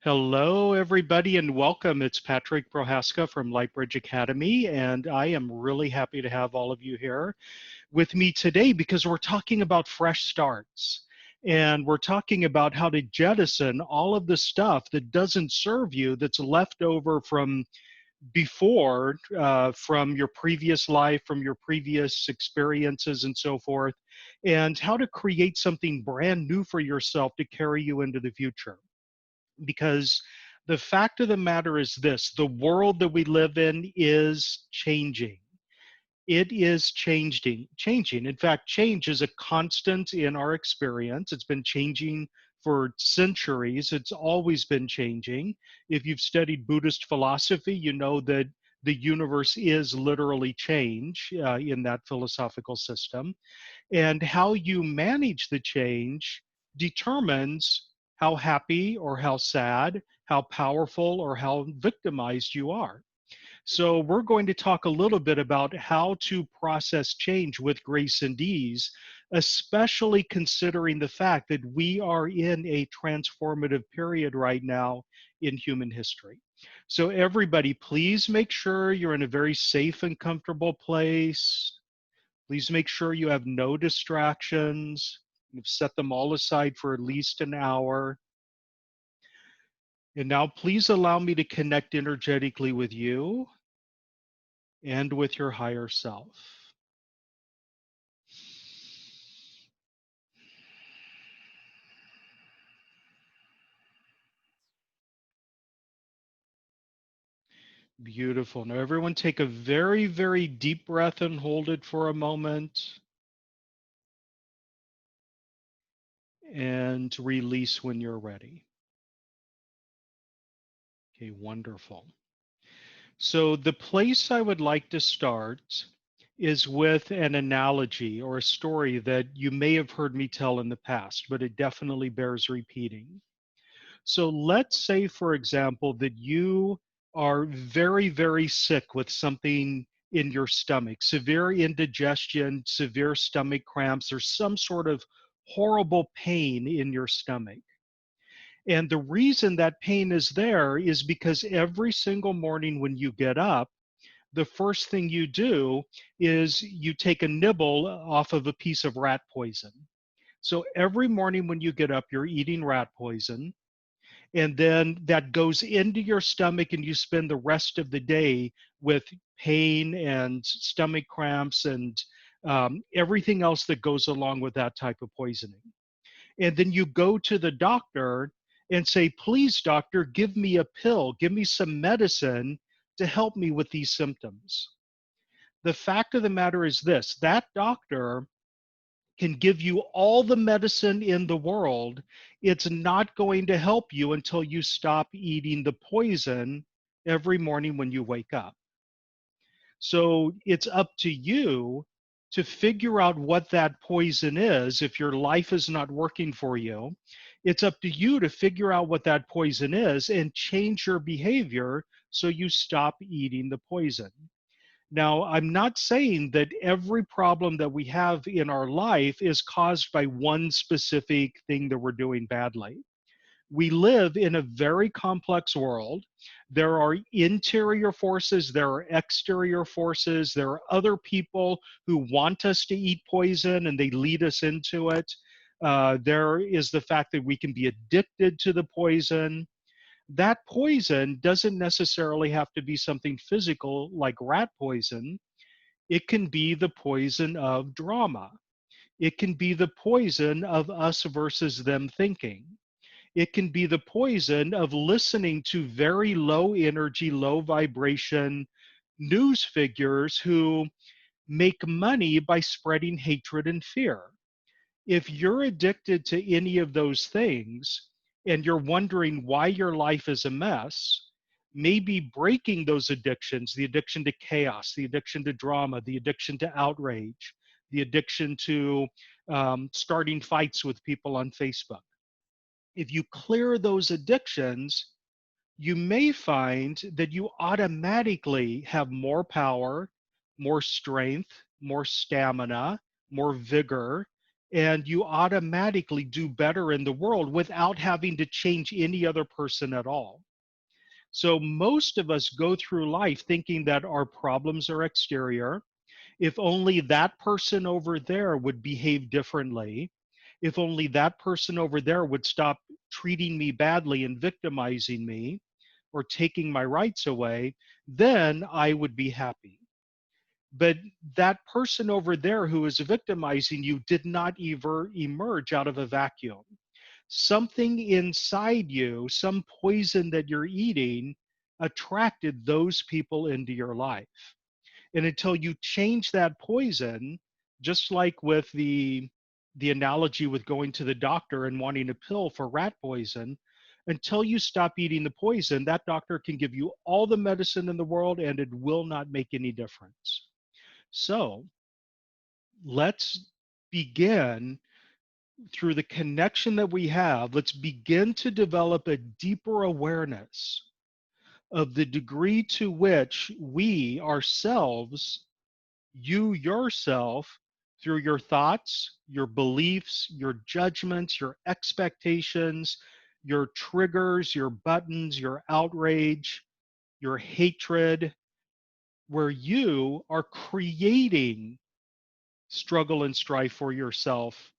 Hello, everybody, and welcome. It's Patrick Prohaska from Lightbridge Academy, and I am really happy to have all of you here with me today because we're talking about fresh starts. And we're talking about how to jettison all of the stuff that doesn't serve you, that's left over from before, from your previous life, from your previous experiences, and so forth, and how to create something brand new for yourself to carry you into the future. Because the fact of the matter is this: the world that we live in is changing. It is changing. In fact, change is a constant in our experience. It's been changing for centuries. It's always been changing. If you've studied Buddhist philosophy, you know that the universe is literally change in that philosophical system. And how you manage the change determines how happy or how sad, how powerful or how victimized you are. So, we're going to talk a little bit about how to process change with grace and ease, especially considering the fact that we are in a transformative period right now in human history. So, everybody, please make sure you're in a very safe and comfortable place. Please make sure you have no distractions. You've set them all aside for at least an hour. And now please allow me to connect energetically with you and with your higher self. Beautiful. Now, everyone, take a very, very deep breath and hold it for a moment and release when you're ready. Okay, wonderful. So, the place I would like to start is with an analogy or a story that you may have heard me tell in the past, but it definitely bears repeating. So, let's say, for example, that you are very, very sick with something in your stomach, severe indigestion, severe stomach cramps, or some sort of horrible pain in your stomach. And the reason that pain is there is because every single morning when you get up, the first thing you do is you take a nibble off of a piece of rat poison. So every morning when you get up, you're eating rat poison, and then that goes into your stomach, and you spend the rest of the day with pain and stomach cramps and everything else that goes along with that type of poisoning. And then you go to the doctor and say, please, doctor, give me a pill, give me some medicine to help me with these symptoms. The fact of the matter is this: that doctor can give you all the medicine in the world. It's not going to help you until you stop eating the poison every morning when you wake up. So it's up to you to figure out what that poison is. If your life is not working for you, it's up to you to figure out what that poison is and change your behavior so you stop eating the poison. Now, I'm not saying that every problem that we have in our life is caused by one specific thing that we're doing badly. We live in a very complex world. There are interior forces, there are exterior forces, there are other people who want us to eat poison and they lead us into it. There is the fact that we can be addicted to the poison. That poison doesn't necessarily have to be something physical like rat poison. It can be the poison of drama. It can be the poison of us versus them thinking. It can be the poison of listening to very low energy, low vibration news figures who make money by spreading hatred and fear. If you're addicted to any of those things and you're wondering why your life is a mess, maybe breaking those addictions, the addiction to chaos, the addiction to drama, the addiction to outrage, the addiction to starting fights with people on Facebook. If you clear those addictions, you may find that you automatically have more power, more strength, more stamina, more vigor, and you automatically do better in the world without having to change any other person at all. So most of us go through life thinking that our problems are exterior. If only that person over there would behave differently, if only that person over there would stop treating me badly and victimizing me or taking my rights away, then I would be happy. But that person over there who is victimizing you did not ever emerge out of a vacuum. Something inside you, some poison that you're eating, attracted those people into your life. And until you change that poison, just like with the analogy with going to the doctor and wanting a pill for rat poison, until you stop eating the poison, that doctor can give you all the medicine in the world and it will not make any difference. So let's begin through the connection that we have. Let's begin to develop a deeper awareness of the degree to which we ourselves, you yourself, through your thoughts, your beliefs, your judgments, your expectations, your triggers, your buttons, your outrage, your hatred, where you are creating struggle and strife for yourself.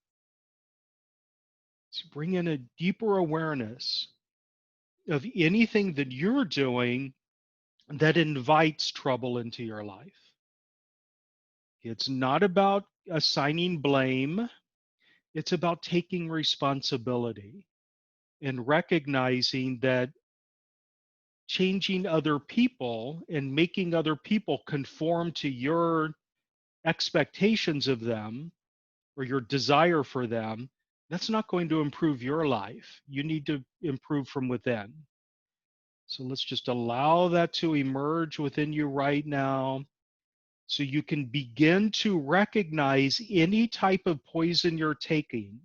So bring in a deeper awareness of anything that you're doing that invites trouble into your life. It's not about assigning blame, it's about taking responsibility and recognizing that changing other people and making other people conform to your expectations of them or your desire for them, that's not going to improve your life. You need to improve from within. So let's just allow that to emerge within you right now so you can begin to recognize any type of poison you're taking,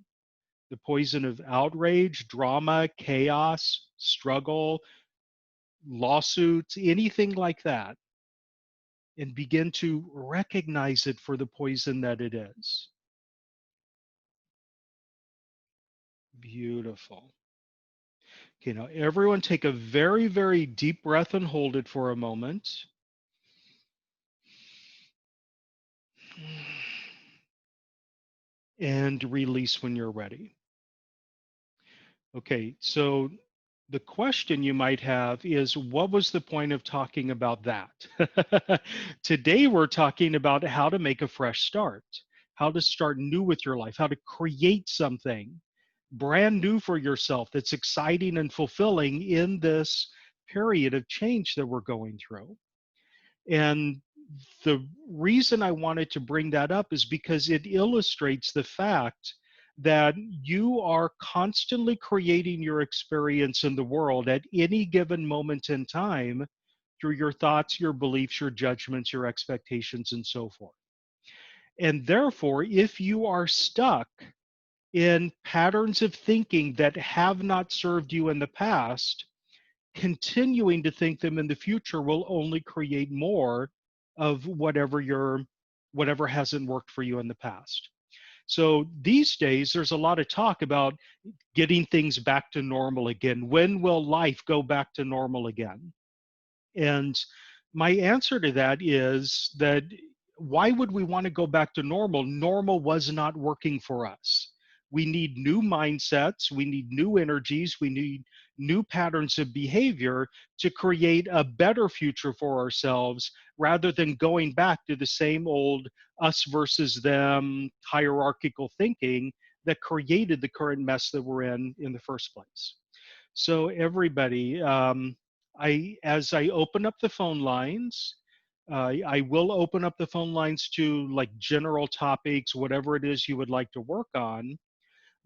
the poison of outrage, drama, chaos, struggle, lawsuits, anything like that, and begin to recognize it for the poison that it is. Beautiful. Okay, now everyone take a very, very deep breath and hold it for a moment. And release when you're ready. Okay, so the question you might have is what was the point of talking about that? Today, we're talking about how to make a fresh start, how to start new with your life, how to create something brand new for yourself that's exciting and fulfilling in this period of change that we're going through. And the reason I wanted to bring that up is because it illustrates the fact that you are constantly creating your experience in the world at any given moment in time through your thoughts, your beliefs, your judgments, your expectations, and so forth. And therefore, if you are stuck in patterns of thinking that have not served you in the past, continuing to think them in the future will only create more of whatever hasn't worked for you in the past. So these days there's a lot of talk about getting things back to normal again. When will life go back to normal again? And my answer to that is that why would we want to go back to normal? Normal was not working for us. We need new mindsets, we need new energies, we need new patterns of behavior to create a better future for ourselves rather than going back to the same old us versus them hierarchical thinking that created the current mess that we're in the first place. So everybody, as I open up the phone lines, I will open up the phone lines to like general topics, whatever it is you would like to work on.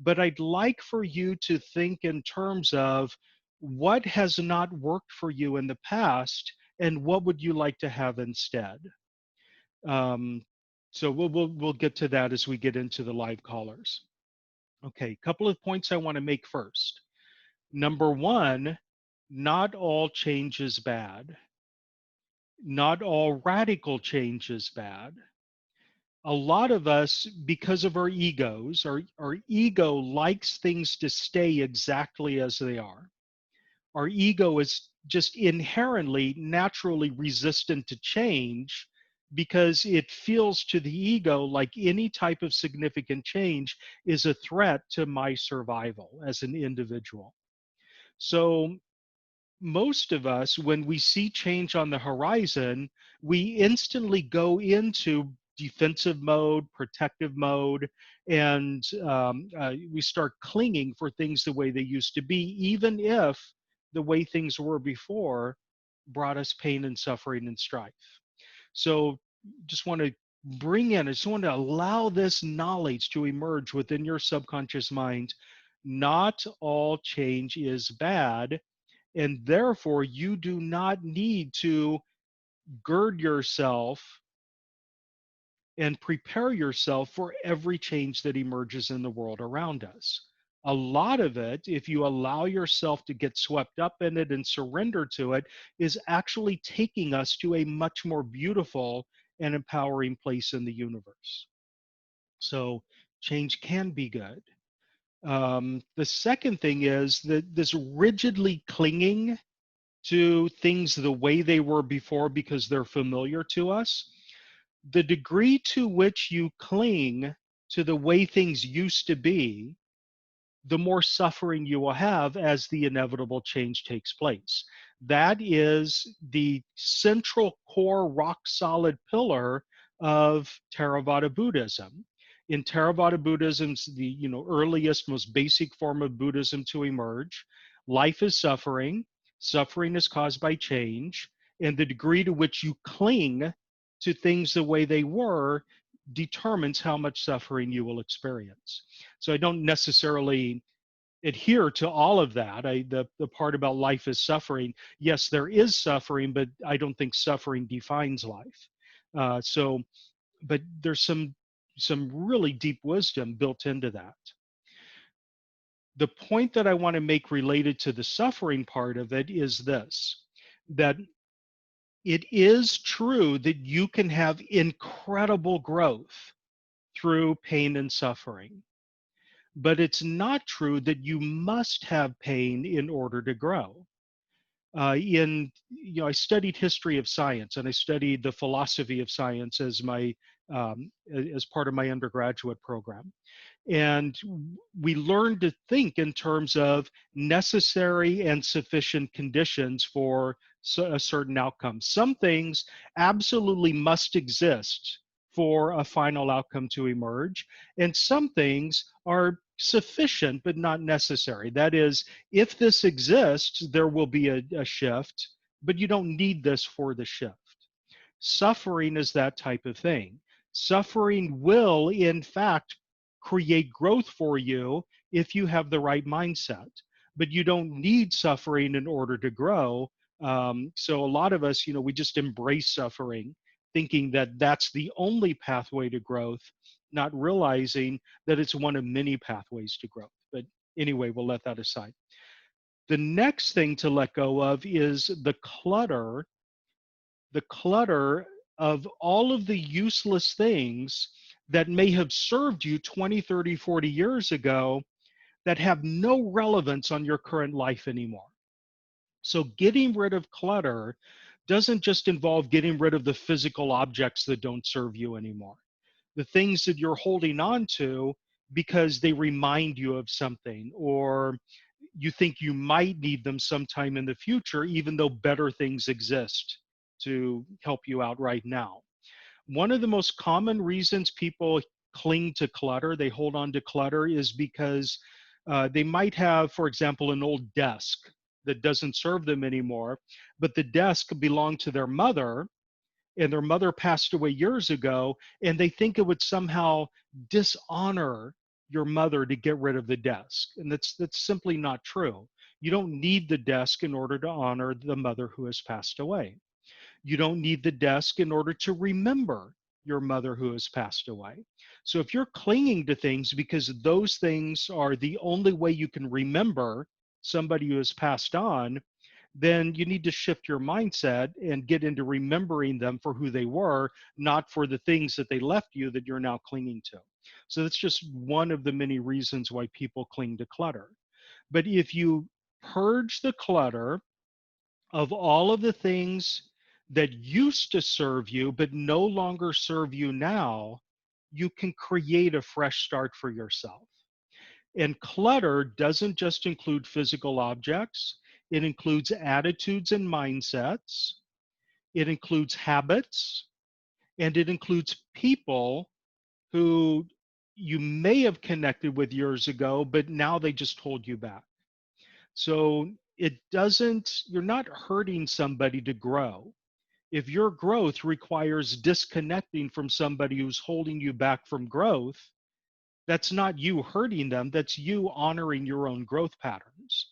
But I'd like for you to think in terms of what has not worked for you in the past and what would you like to have instead. Um, so we'll get to that as we get into the live callers. Okay, couple of points I want to make first. Number one, not all change is bad. Not all radical change is bad. A lot of us, because of our egos, our ego likes things to stay exactly as they are. Our ego is just inherently, naturally resistant to change because it feels to the ego like any type of significant change is a threat to my survival as an individual. So most of us, when we see change on the horizon, we instantly go into defensive mode, protective mode, and we start clinging for things the way they used to be, even if the way things were before brought us pain and suffering and strife. So, just want to I just want to allow this knowledge to emerge within your subconscious mind. Not all change is bad, and therefore you do not need to gird yourself and prepare yourself for every change that emerges in the world around us. A lot of it, if you allow yourself to get swept up in it and surrender to it, is actually taking us to a much more beautiful and empowering place in the universe. So change can be good. The second thing is that this rigidly clinging to things the way they were before because they're familiar to us, the degree to which you cling to the way things used to be, the more suffering you will have as the inevitable change takes place. That is the central core, rock solid pillar of Theravada Buddhism. In Theravada Buddhism's the earliest, most basic form of Buddhism to emerge, life is suffering. Suffering is caused by change, and the degree to which you cling to things the way they were determines how much suffering you will experience. So I don't necessarily adhere to all of that. The part about life is suffering. Yes, there is suffering, but I don't think suffering defines life. But there's some really deep wisdom built into that. The point that I want to make related to the suffering part of it is this: that it is true that you can have incredible growth through pain and suffering. But it's not true that you must have pain in order to grow. I studied history of science, and I studied the philosophy of science as as part of my undergraduate program. And we learn to think in terms of necessary and sufficient conditions for a certain outcome. Some things absolutely must exist for a final outcome to emerge, and some things are sufficient but not necessary. That is, if this exists, there will be a shift, but you don't need this for the shift. Suffering is that type of thing. Suffering will, in fact, create growth for you if you have the right mindset. But you don't need suffering in order to grow. So a lot of us, we just embrace suffering, thinking that that's the only pathway to growth, not realizing that it's one of many pathways to growth. But anyway, we'll let that aside. The next thing to let go of is the clutter of all of the useless things that may have served you 20, 30, 40 years ago that have no relevance on your current life anymore. So getting rid of clutter doesn't just involve getting rid of the physical objects that don't serve you anymore. The things that you're holding on to because they remind you of something, or you think you might need them sometime in the future, even though better things exist to help you out right now. One of the most common reasons people cling to clutter, they hold on to clutter, is because they might have, for example, an old desk that doesn't serve them anymore, but the desk belonged to their mother, and their mother passed away years ago, and they think it would somehow dishonor your mother to get rid of the desk. And that's simply not true. You don't need the desk in order to honor the mother who has passed away. You don't need the desk in order to remember your mother who has passed away. So if you're clinging to things because those things are the only way you can remember somebody who has passed on, then you need to shift your mindset and get into remembering them for who they were, not for the things that they left you that you're now clinging to. So that's just one of the many reasons why people cling to clutter. But if you purge the clutter of all of the things that used to serve you but no longer serve you now, you can create a fresh start for yourself. And clutter doesn't just include physical objects, it includes attitudes and mindsets, it includes habits, and it includes people who you may have connected with years ago, but now they just hold you back. So it doesn't, you're not hurting somebody to grow. If your growth requires disconnecting from somebody who's holding you back from growth, that's not you hurting them, that's you honoring your own growth patterns.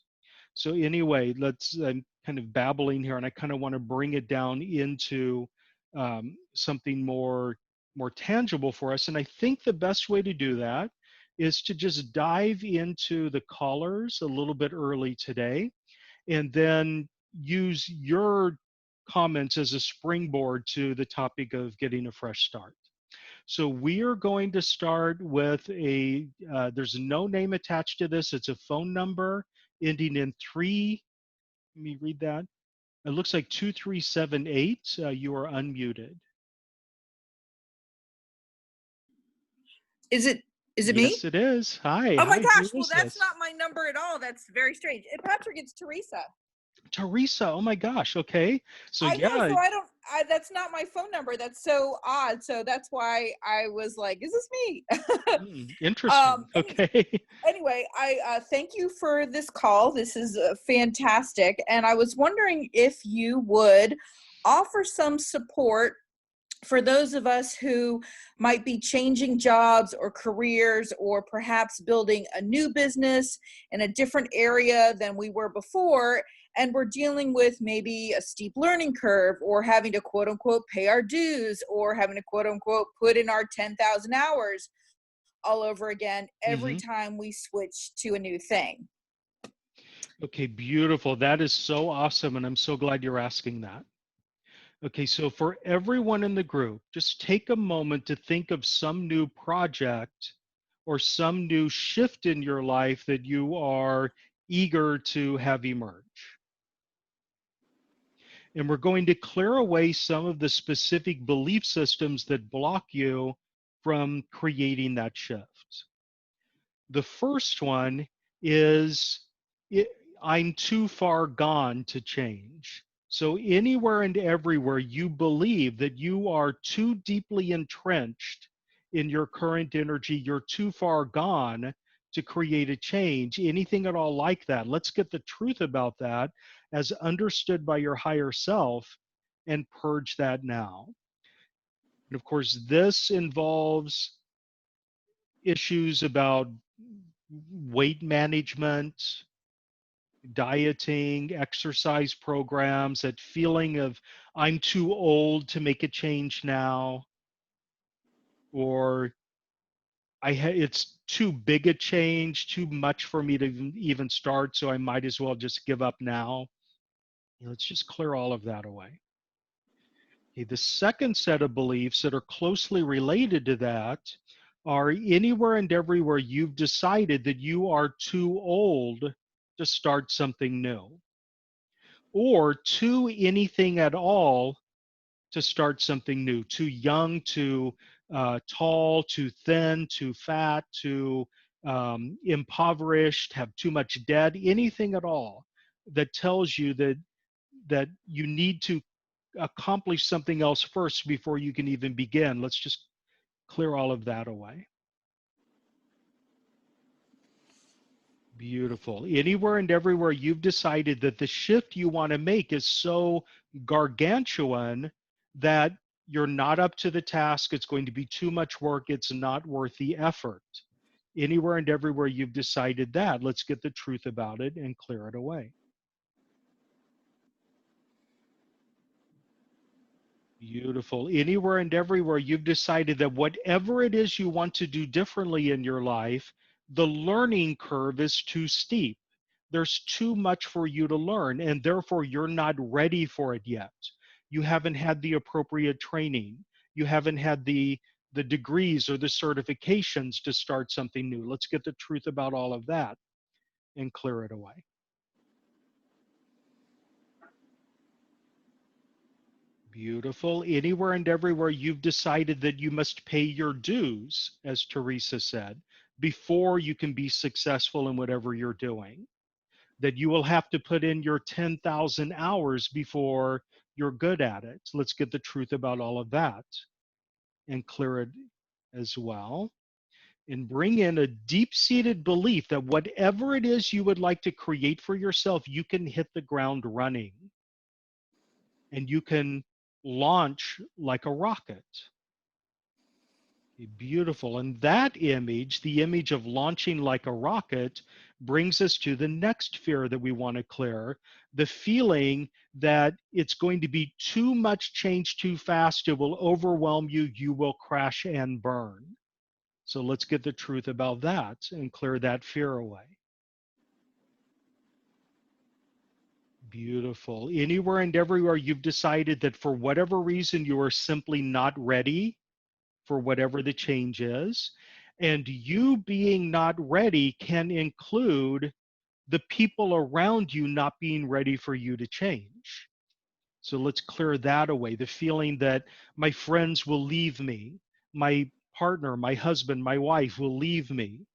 So anyway, I'm kind of babbling here, and I kind of want to bring it down into something more tangible for us. And I think the best way to do that is to just dive into the callers a little bit early today, and then use your comments as a springboard to the topic of getting a fresh start. So we are going to start with there's no name attached to this. It's a phone number ending in three. Let me read that. It looks like 2378. You are unmuted. Is it me? Yes, it is. Hi. Oh my Hi. gosh. Who Well, is that's this? not my number at all. That's very strange. And Patrick, it's Teresa. Teresa. Oh my gosh. Okay. So I know. yeah. So that's not my phone number. That's so odd. So that's why I was like, is this me? Interesting. Okay. Anyway, I thank you for this call. This is fantastic. And I was wondering if you would offer some support for those of us who might be changing jobs or careers, or perhaps building a new business in a different area than we were before, and we're dealing with maybe a steep learning curve, or having to quote unquote pay our dues, or having to quote unquote put in our 10,000 hours all over again every Hmm. time we switch to a new thing. Okay, beautiful. That is so awesome. And I'm so glad you're asking that. Okay, so for everyone in the group, just take a moment to think of some new project or some new shift in your life that you are eager to have emerge. And we're going to clear away some of the specific belief systems that block you from creating that shift. The first one is it, I'm too far gone to change. So, anywhere and everywhere you believe that you are too deeply entrenched in your current energy, you're too far gone to create a change, anything at all like that, let's get the truth about that as understood by your higher self and purge that now. And of course, this involves issues about weight management, dieting, exercise programs, that feeling of I'm too old to make a change now, or it's too big a change, too much for me to even start, so I might as well just give up now. Let's just clear all of that away. Okay, the second set of beliefs that are closely related to that are anywhere and everywhere you've decided that you are too old to start something new, or too anything at all to start something new, too young, too tall, too thin, too fat, too impoverished, have too much debt, anything at all that tells you that you need to accomplish something else first before you can even begin. Let's just clear all of that away. Beautiful. Anywhere and everywhere you've decided that the shift you want to make is so gargantuan that you're not up to the task, it's going to be too much work, it's not worth the effort. Anywhere and everywhere you've decided that, let's get the truth about it and clear it away. Beautiful. Anywhere and everywhere you've decided that whatever it is you want to do differently in your life, the learning curve is too steep. there's too much for you to learn, and therefore you're not ready for it yet. You haven't had the appropriate training. You haven't had the degrees or the certifications to start something new. Let's get the truth about all of that and clear it away. Beautiful. Anywhere and everywhere you've decided that you must pay your dues, as Teresa said, before you can be successful in whatever you're doing, that you will have to put in your 10,000 hours before you're good at it. Let's get the truth about all of that and clear it as well. And bring in a deep-seated belief that whatever it is you would like to create for yourself, you can hit the ground running and you can launch like a rocket. Beautiful. And that image, the image of launching like a rocket, brings us to the next fear that we want to clear, the feeling that it's going to be too much change too fast, it will overwhelm you, you will crash and burn. So let's get the truth about that and clear that fear away. Beautiful. Anywhere and everywhere you've decided that for whatever reason you are simply not ready for whatever the change is. And you being not ready can include the people around you not being ready for you to change. So let's clear that away. The feeling that my friends will leave me, my partner, my husband, my wife will leave me,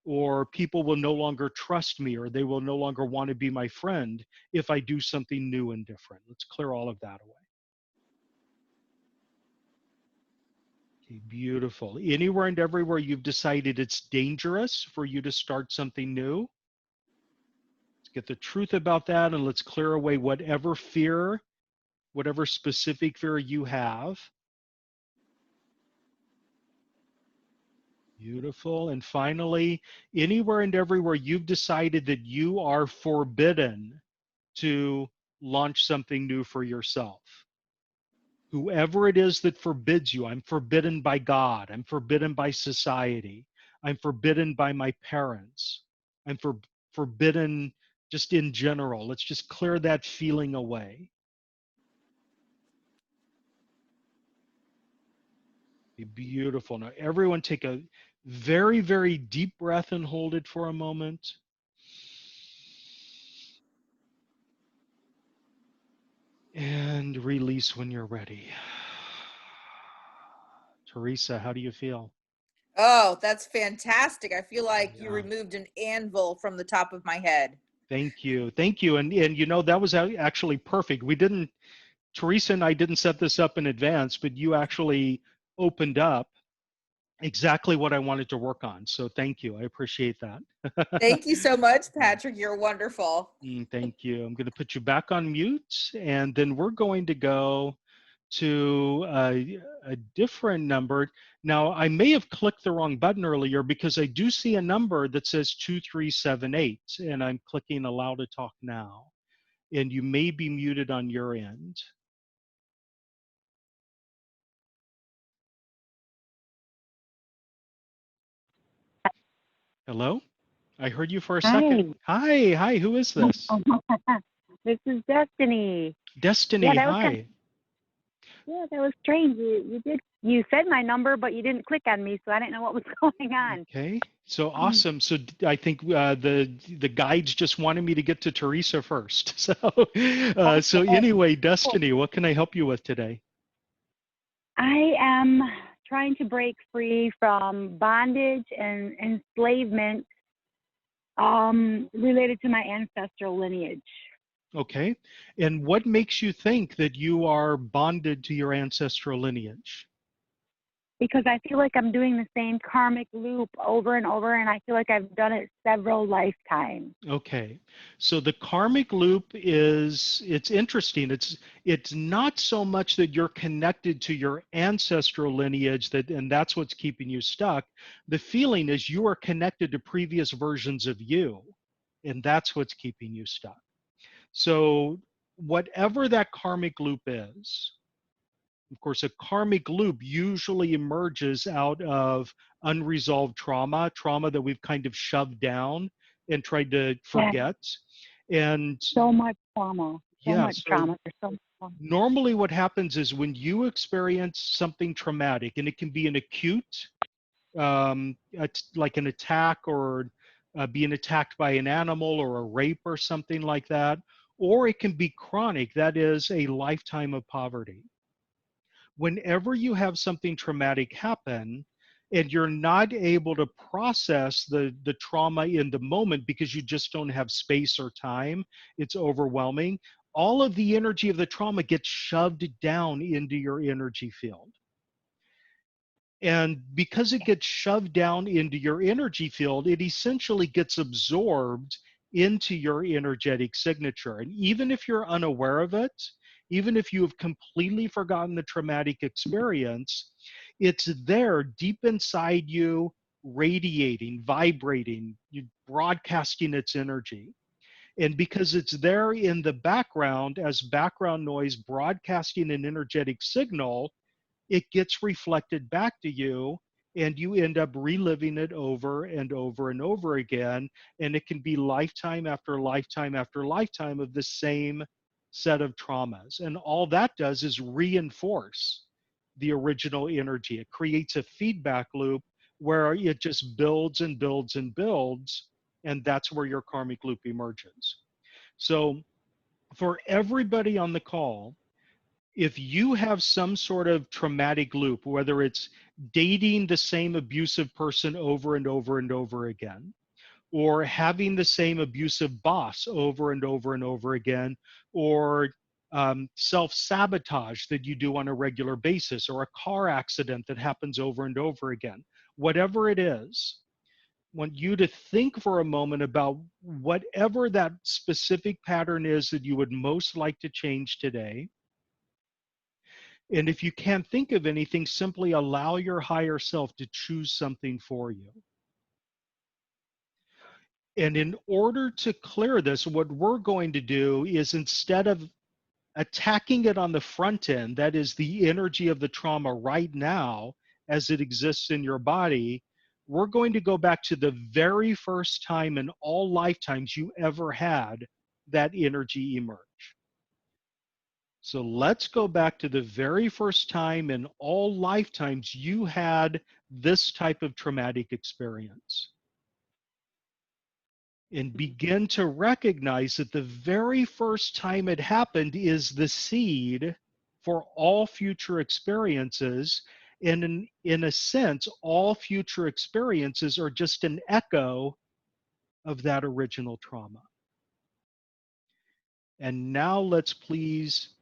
or people will no longer trust me, or they will no longer want to be my friend if I do something new and different. Let's clear all of that away. Okay, beautiful. Anywhere and everywhere you've decided it's dangerous for you to start something new, let's get the truth about that and let's clear away whatever fear, whatever specific fear you have. Beautiful. And finally, anywhere and everywhere you've decided that you are forbidden to launch something new for yourself. Whoever it is that forbids you, I'm forbidden by God, I'm forbidden by society, I'm forbidden by my parents, I'm forbidden just in general. Let's just clear that feeling away. Be beautiful. Now, everyone take a very, very deep breath and hold it for a moment. And release when you're ready. Teresa, how do you feel? Oh, that's fantastic. I feel like you Yeah. removed an anvil from the top of my head. Thank you. Thank you. And you know, that was actually perfect. We didn't, Teresa and I didn't set this up in advance, but you actually opened up exactly what I wanted to work on. So thank you. I appreciate that. Thank you so much, Patrick. You're wonderful. Thank you. I'm going to put you back on mute, and then we're going to go to a different number. Now, I may have clicked the wrong button earlier because I do see a number that says 2378, and I'm clicking allow to talk now, and you may be muted on your end. Hello? I heard you for a second. Hi. Hi, who is this? This is Destiny. Yeah, Destiny, that was kind hi. that was strange. You said my number, but you didn't click on me, so I didn't know what was going on. Okay, so awesome. So I think the guides just wanted me to get to Teresa first. So Okay. anyway, Destiny, what can I help you with today? I am trying to break free from bondage and enslavement related to my ancestral lineage. Okay, and what makes you think that you are bonded to your ancestral lineage? Because I feel like I'm doing the same karmic loop over and over, and I feel like I've done it several lifetimes. Okay, so the karmic loop is, it's interesting. It's not so much that you're connected to your ancestral lineage that, and that's what's keeping you stuck. The feeling is you are connected to previous versions of you, and that's what's keeping you stuck. So whatever that karmic loop is, of course, a karmic loop usually emerges out of unresolved trauma, trauma that we've kind of shoved down and tried to Yeah. forget. And So much trauma. So yeah, much so trauma. There's so much trauma. normally what happens is when you experience something traumatic, and it can be an acute, like an attack, or being attacked by an animal, or a rape or something like that, or it can be chronic, that is a lifetime of poverty. Whenever you have something traumatic happen and you're not able to process the trauma in the moment because you just don't have space or time, it's overwhelming, all of the energy of the trauma gets shoved down into your energy field. And because it gets shoved down into your energy field, it essentially gets absorbed into your energetic signature. And even if you're unaware of it, even if you have completely forgotten the traumatic experience, it's there deep inside you, radiating, vibrating, broadcasting its energy. And because it's there in the background as background noise, broadcasting an energetic signal, it gets reflected back to you, and you end up reliving it over and over and over again. And it can be lifetime after lifetime after lifetime of the same set of traumas. And all that does is reinforce the original energy. It creates a feedback loop where it just builds and builds and builds. And that's where your karmic loop emerges. So, for everybody on the call, if you have some sort of traumatic loop, whether it's dating the same abusive person over and over and over again, or having the same abusive boss over and over and over again, or self sabotage that you do on a regular basis, or a car accident that happens over and over again, whatever it is, I want you to think for a moment about whatever that specific pattern is that you would most like to change today. And if you can't think of anything, simply allow your higher self to choose something for you. And in order to clear this, what we're going to do is, instead of attacking it on the front end, that is the energy of the trauma right now as it exists in your body, we're going to go back to the very first time in all lifetimes you ever had that energy emerge. So let's go back to the very first time in all lifetimes you had this type of traumatic experience. And begin to recognize that the very first time it happened is the seed for all future experiences. And in a sense, all future experiences are just an echo of that original trauma. And now let's please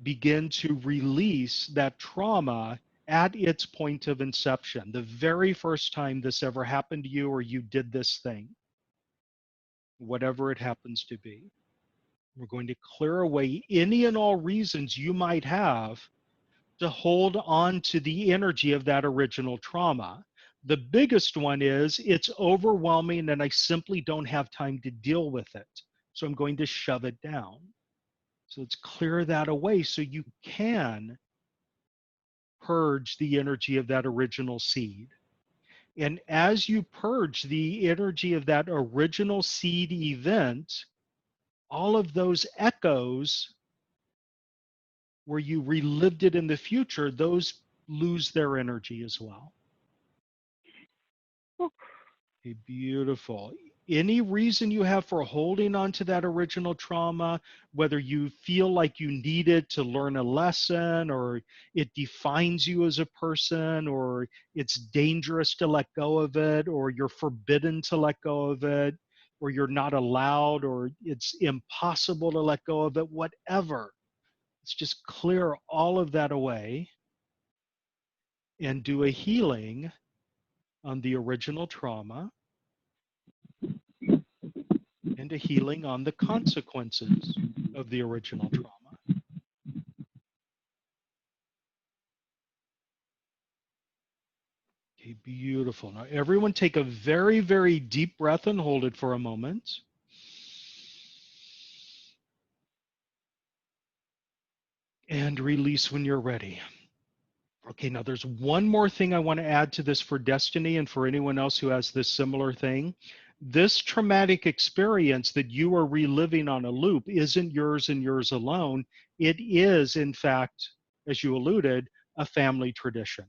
begin to release that trauma at its point of inception, the very first time this ever happened to you or you did this thing, whatever it happens to be. We're going to clear away any and all reasons you might have to hold on to the energy of that original trauma. The biggest one is it's overwhelming and I simply don't have time to deal with it. So I'm going to shove it down. So let's clear that away so you can purge the energy of that original seed. And as you purge the energy of that original seed event, all of those echoes where you relived it in the future, those lose their energy as well. Okay, beautiful. Any reason you have for holding on to that original trauma, whether you feel like you need it to learn a lesson, or it defines you as a person, or it's dangerous to let go of it, or you're forbidden to let go of it, or you're not allowed, or it's impossible to let go of it, whatever. Let's just clear all of that away and do a healing on the original trauma and a healing on the consequences of the original trauma. Okay, beautiful. Now, everyone take a very, very deep breath and hold it for a moment. And release when you're ready. Okay, now there's one more thing I want to add to this for Destiny and for anyone else who has this similar thing. This traumatic experience that you are reliving on a loop isn't yours and yours alone. It is, in fact, as you alluded, a family tradition.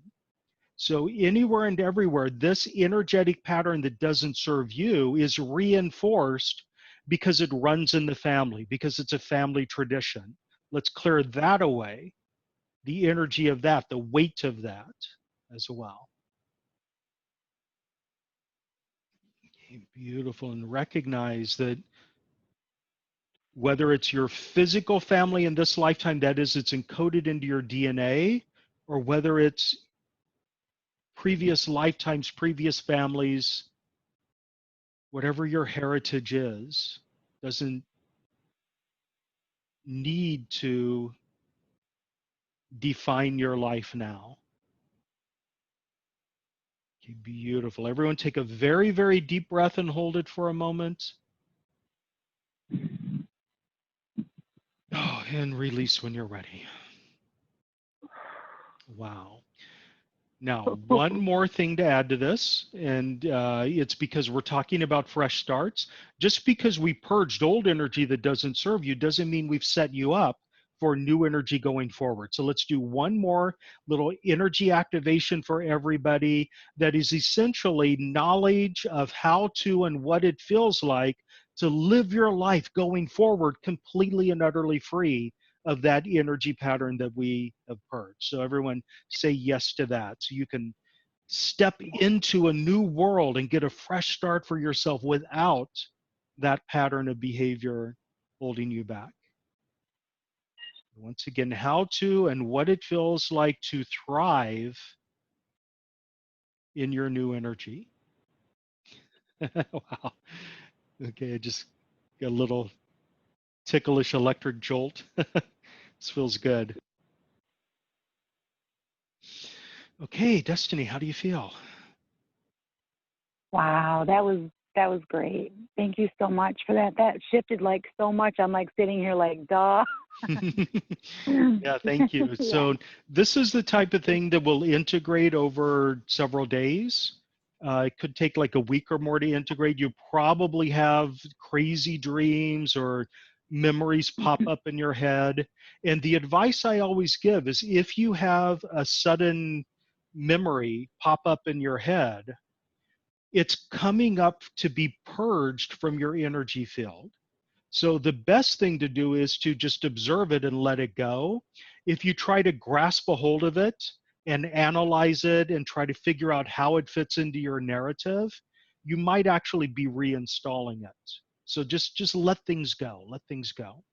So anywhere and everywhere, this energetic pattern that doesn't serve you is reinforced because it runs in the family, because it's a family tradition. Let's clear that away, the energy of that, the weight of that as well. Okay, beautiful. And recognize that whether it's your physical family in this lifetime, that is, it's encoded into your DNA, or whether it's previous lifetimes, previous families, whatever your heritage is, doesn't need to define your life now. Okay, beautiful. Everyone take a very, very deep breath and hold it for a moment. Oh, and release when you're ready. Wow. Now, one more thing to add to this, and it's because we're talking about fresh starts. Just because we purged old energy that doesn't serve you doesn't mean we've set you up for new energy going forward. So let's do one more little energy activation for everybody that is essentially knowledge of how to and what it feels like to live your life going forward completely and utterly free of that energy pattern that we have purged. So everyone say yes to that. So you can step into a new world and get a fresh start for yourself without that pattern of behavior holding you back. Once again, how to and what it feels like to thrive in your new energy. Wow. Okay, I just got a little ticklish electric jolt. This feels good. Okay, Destiny, how do you feel? Wow, that was great. Thank you so much for that. That shifted like so much. I'm like sitting here like, duh. Yeah, thank you. Yeah. So this is the type of thing that will integrate over several days. It could take like a week or more to integrate. You probably have crazy dreams or memories pop up in your head. And the advice I always give is if you have a sudden memory pop up in your head, it's coming up to be purged from your energy field. So the best thing to do is to just observe it and let it go. If you try to grasp a hold of it and analyze it and try to figure out how it fits into your narrative, you might actually be reinstalling it. So just let things go. Let things go.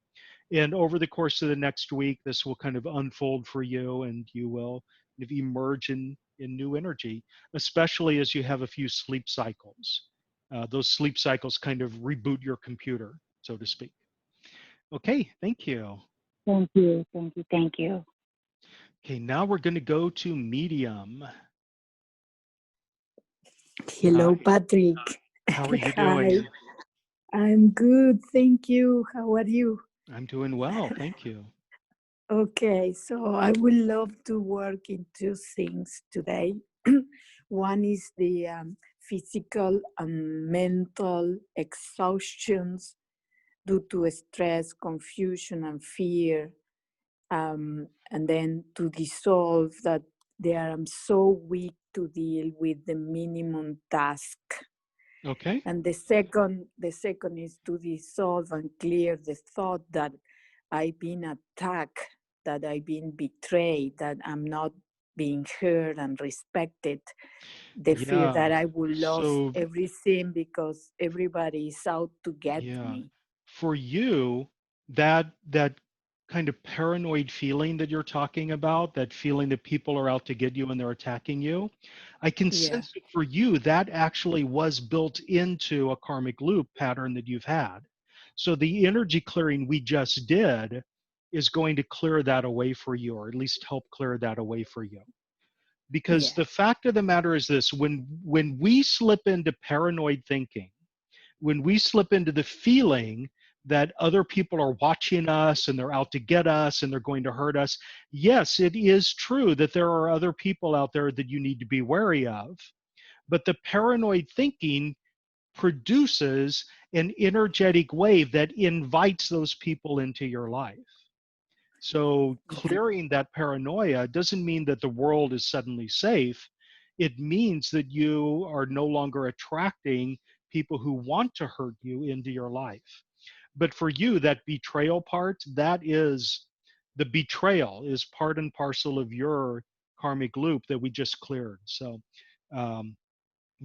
And over the course of the next week, this will kind of unfold for you, and you will kind of emerge in new energy, especially as you have a few sleep cycles. Those sleep cycles kind of reboot your computer, so to speak. Okay, thank you. Thank you. Thank you. Thank you. Okay, now we're going to go to medium. Hello, Hi, Patrick. how are you Hi, doing? I'm good. Thank you. How are you? I'm doing well, thank you. Okay, so I would love to work in two things today. One is the physical and mental exhaustions due to stress, confusion, and fear. And then to dissolve that I'm so weak to deal with the minimum task. Okay. And the second is to dissolve and clear the thought that I've been attacked, that I've been betrayed, that I'm not being heard and respected. The fear Yeah. that I will lose So, everything because everybody is out to get yeah. me. For you, that kind of paranoid feeling that you're talking about, that feeling that people are out to get you and they're attacking you, I can Yeah, sense that for you, that actually was built into a karmic loop pattern that you've had. So the energy clearing we just did is going to clear that away for you, or at least help clear that away for you. Because yeah, the fact of the matter is this, when we slip into paranoid thinking, when we slip into the feeling that other people are watching us and they're out to get us and they're going to hurt us, yes, it is true that there are other people out there that you need to be wary of. But the paranoid thinking produces an energetic wave that invites those people into your life. So clearing that paranoia doesn't mean that the world is suddenly safe. It means that you are no longer attracting people who want to hurt you into your life. But for you, that betrayal part, that is the betrayal is part and parcel of your karmic loop that we just cleared. So I'm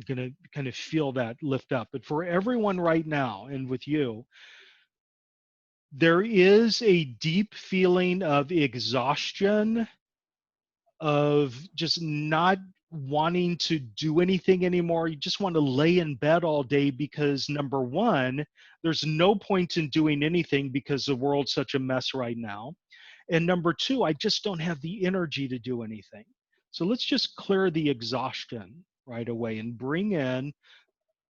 going to kind of feel that lift up. But for everyone right now, and with you, there is a deep feeling of exhaustion, of just not wanting to do anything anymore. You just want to lay in bed all day because, number one, there's no point in doing anything because the world's such a mess right now. And number two, I just don't have the energy to do anything. So let's just clear the exhaustion right away and bring in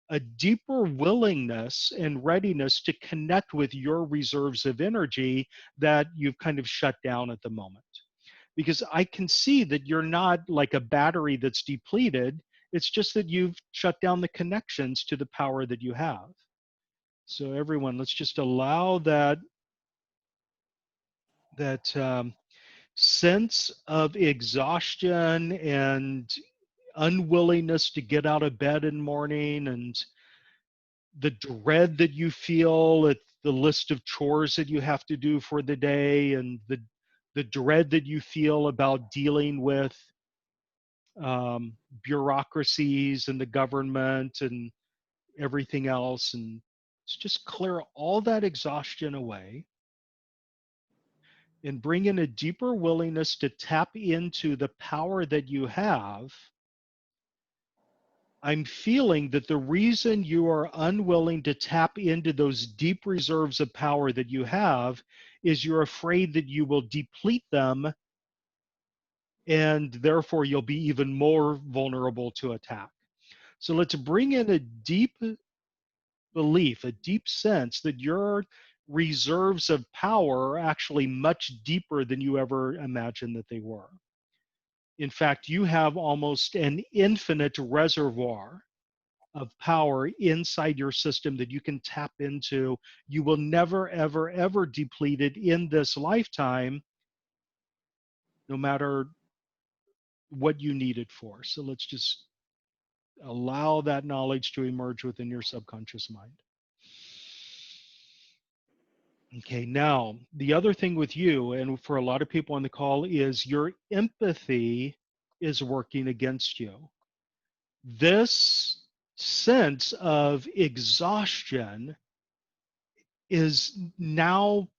a deeper willingness and readiness to connect with your reserves of energy that you've kind of shut down at the moment. Because I can see that you're not like a battery that's depleted. It's just that you've shut down the connections to the power that you have. So everyone, let's just allow that sense of exhaustion and unwillingness to get out of bed in the morning, and the dread that you feel at the list of chores that you have to do for the day, and the dread that you feel about dealing with bureaucracies and the government and everything else. And just clear all that exhaustion away and bring in a deeper willingness to tap into the power that you have. I'm feeling that the reason you are unwilling to tap into those deep reserves of power that you have is you're afraid that you will deplete them, and therefore you'll be even more vulnerable to attack. So let's bring in a deep belief, a deep sense that your reserves of power are actually much deeper than you ever imagined that they were. In fact, you have almost an infinite reservoir of power inside your system that you can tap into. You will never, ever, ever deplete it in this lifetime, no matter what you need it for. So let's just allow that knowledge to emerge within your subconscious mind. Okay, now the other thing with you, and for a lot of people on the call, is your empathy is working against you. This sense of exhaustion is now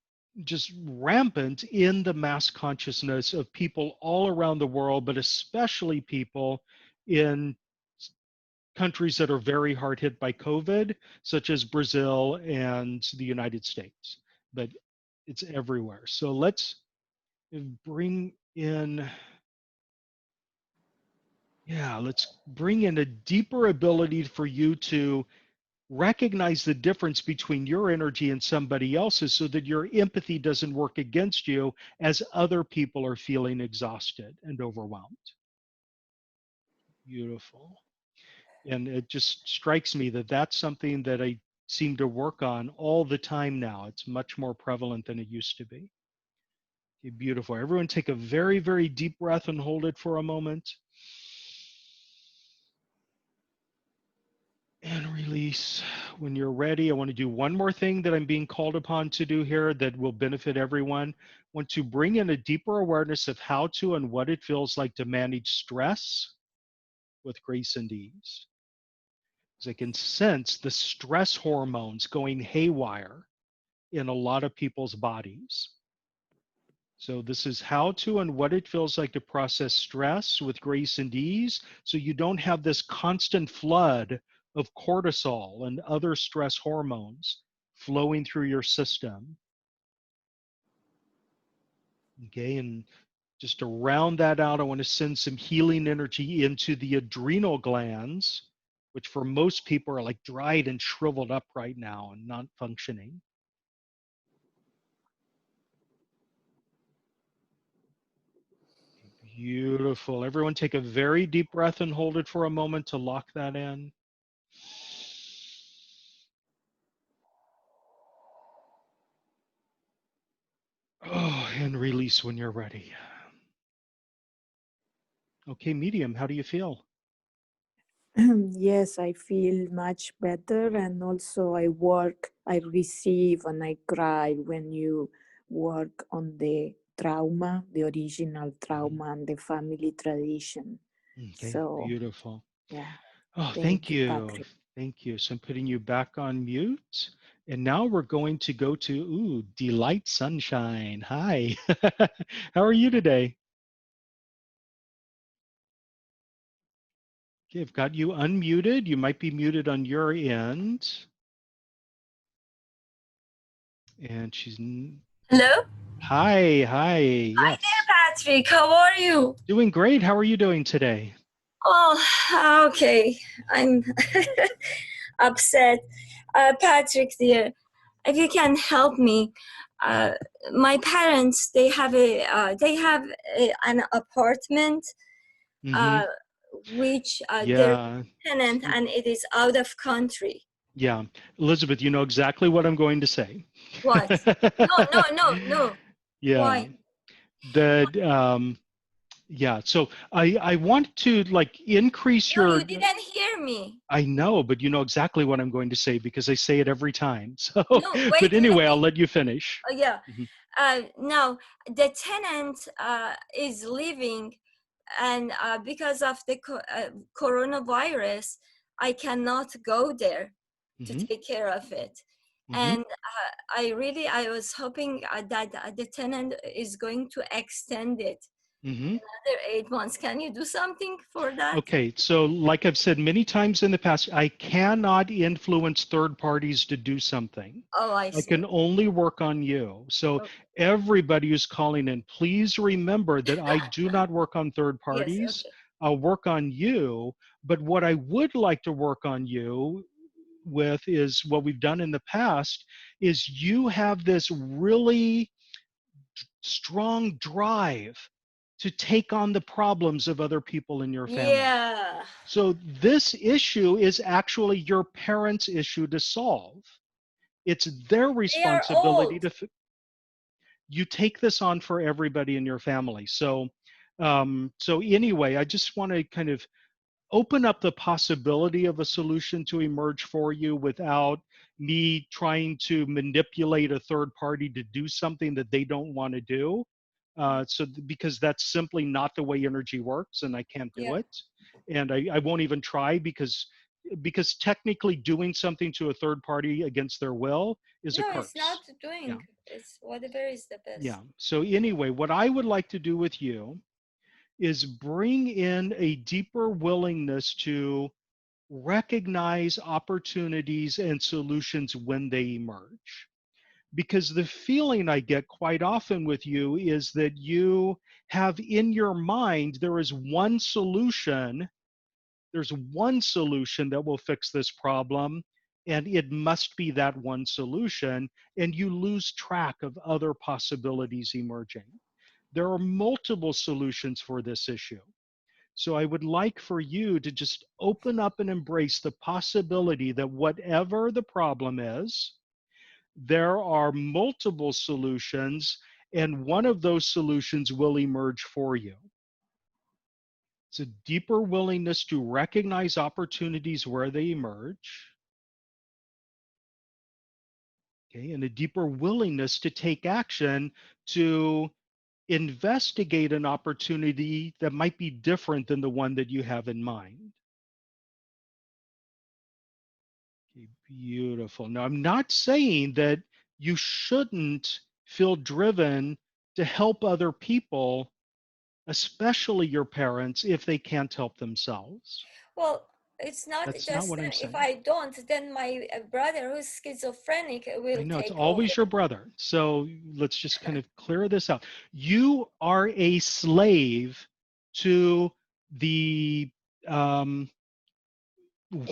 just rampant in the mass consciousness of people all around the world, but especially people in countries that are very hard hit by COVID, such as Brazil and the United States. But it's everywhere. So let's bring in, let's bring in a deeper ability for you to recognize the difference between your energy and somebody else's, so that your empathy doesn't work against you as other people are feeling exhausted and overwhelmed. Beautiful. And it just strikes me that that's something that I seem to work on all the time now. It's much more prevalent than it used to be. Okay, beautiful. Everyone take a very, very deep breath and hold it for a moment. And release. When you're ready, I want to do one more thing that I'm being called upon to do here that will benefit everyone. I want to bring in a deeper awareness of how to and what it feels like to manage stress with grace and ease. Because I can sense the stress hormones going haywire in a lot of people's bodies. So this is how to and what it feels like to process stress with grace and ease, so you don't have this constant flood of cortisol and other stress hormones flowing through your system. Okay, and just to round that out, I want to send some healing energy into the adrenal glands, which for most people are like dried and shriveled up right now and not functioning. Beautiful. Everyone take a very deep breath and hold it for a moment to lock that in. And release when you're ready. Okay, medium, how do you feel? Yes, I feel much better, and also I receive, and I cry when you work on the trauma, the original Mhm. trauma, and the family tradition. Okay, So, beautiful. yeah, Oh, thank thank you, you. Patrick. Thank you. So I'm putting you back on mute. And now we're going to go to, Delight Sunshine. Hi. How are you today? Okay, I've got you unmuted. You might be muted on your end. And Hello? hi, hi. Hi there, Yes. Patrick. How are you? Doing great. How are you doing today? Oh, okay. I'm upset. Patrick, dear, if you can help me, uh, my parents they have an apartment Mm-hmm. uh, which their Yeah. tenant and it is out of country. Yeah. Elizabeth, you know exactly what I'm going to say. What? No, no, no, no. Yeah. Why? That yeah. So I want to like increase No, your you didn't hear me. I know, but you know exactly what I'm going to say because I say it every time. So No, but wait, let anyway, I'll me. let you finish. Yeah. Mhm. Now the tenant is leaving, and because of the coronavirus, I cannot go there to Mhm. take care of it. Mhm. And I was hoping that the tenant is going to extend it Mhm. another 8 months. Can you do something for that? Okay, so like I've said many times in the past, I cannot influence third parties to do something. Oh, I I see. can only work on you. So Okay. everybody who's calling in, please remember that I do not work on third Yes. parties. Okay. I'll work on you. But what I would like to work on you with is what we've done in the past is you have this really strong drive to take on the problems of other people in your family. Yeah. So this issue is actually your parents' issue to solve. It's their They are responsibility old. to you take this on for everybody in your family. So so anyway, I just want to kind of open up the possibility of a solution to emerge for you without me trying to manipulate a third party to do something that they don't want to do. Because that's simply not the way energy works, and I can't do Yeah. it, and I won't even try because technically doing something to a third party against their will is a No, it's not curse. Yeah, doing. It's whatever is the yeah. best. So anyway, what I would like to do with you is bring in a deeper willingness to recognize opportunities and solutions when they emerge. Because the feeling I get quite often with you is that you have in your mind there's one solution that will fix this problem, and it must be that one solution, and you lose track of other possibilities emerging. There are multiple solutions for this issue. So I would like for you to just open up and embrace the possibility that whatever the problem is, there are multiple solutions, and one of those solutions will emerge for you. It's a deeper willingness to recognize opportunities where they emerge, okay, and a deeper willingness to take action to investigate an opportunity that might be different than the one that you have in mind. Okay, beautiful. Now, I'm not saying that you shouldn't feel driven to help other people, especially your parents, if they can't help themselves. Well, it's not That's not just what I'm then. If saying. I don't, then my brother, who's schizophrenic, I will know it's take over. always your brother. So let's just kind of clear this out. You are a slave to the um,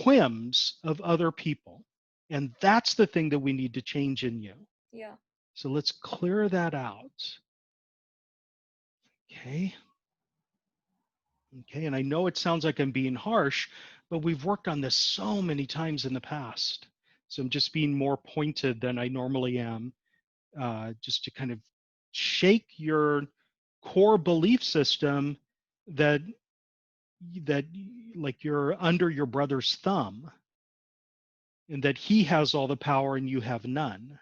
whims of other people. And that's the thing that we need to change in you. Yeah. So let's clear that out. Okay. Okay. And I know it sounds like I'm being harsh, but we've worked on this so many times in the past. So I'm just being more pointed than I normally am, just to kind of shake your core belief system that that like you're under your brother's thumb and that he has all the power and you have none.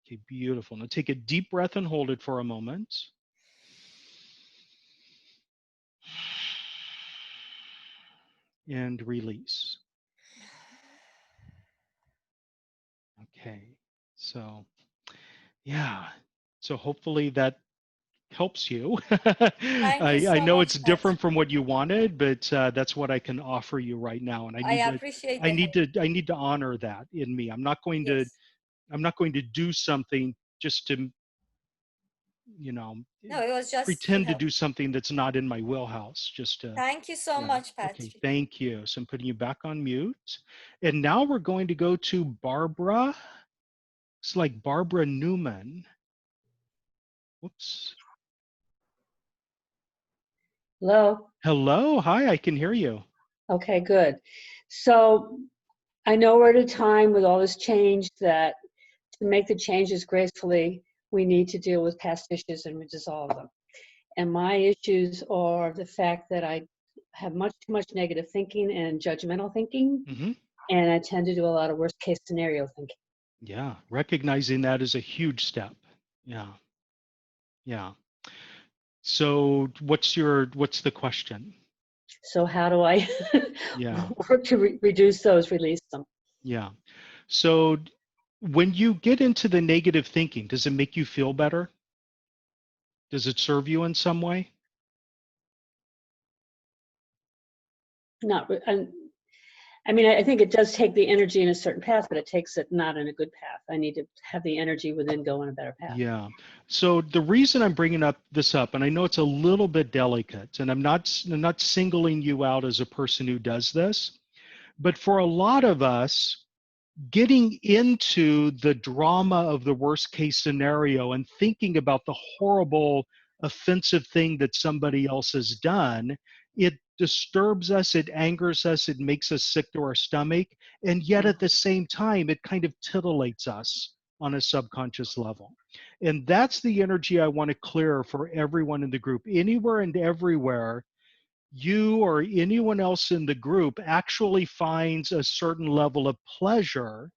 Okay, beautiful. Now take a deep breath and hold it for a moment. And release. Okay. So, yeah. So hopefully that helps you. Thank you I so know much, it's Pat. different from what you wanted, but that's what I can offer you right now. And I appreciate the help. I need to honor that in me. Yes. I'm not going to do something just to, you know, No, it was just to pretend to help. do something that's not in my wheelhouse. Just to, Thank you so yeah. much, Pat. Okay. Thank you. So I'm putting you back on mute. And now we're going to go to Barbara. It's like Barbara Newman. Whoops. Hello? Hello. Hi. I can hear you. Okay, good. So I know we're at a time with all this change that to make the changes gracefully, we need to deal with past issues and resolve them. And my issues are the fact that I have much too much negative thinking and judgmental thinking, Hmm. and I tend to do a lot of worst case scenario thinking. Yeah. Recognizing that is a huge step. Yeah. Yeah. So what's the question? So how do I Yeah. work to reduce those, release them? Yeah. So when you get into the negative thinking, does it make you feel better? Does it serve you in some way? Not, I mean, I think it does take the energy in a certain path, but it takes it not in a good path. I need to have the energy within go in a better path. Yeah. So the reason I'm bringing this up, and I know it's a little bit delicate, and I'm not singling you out as a person who does this, but for a lot of us, getting into the drama of the worst case scenario and thinking about the horrible, offensive thing that somebody else has done, it disturbs us, it angers us, it makes us sick to our stomach. And yet at the same time, it kind of titillates us on a subconscious level. And that's the energy I want to clear for everyone in the group. Anywhere and everywhere you or anyone else in the group actually finds a certain level of pleasure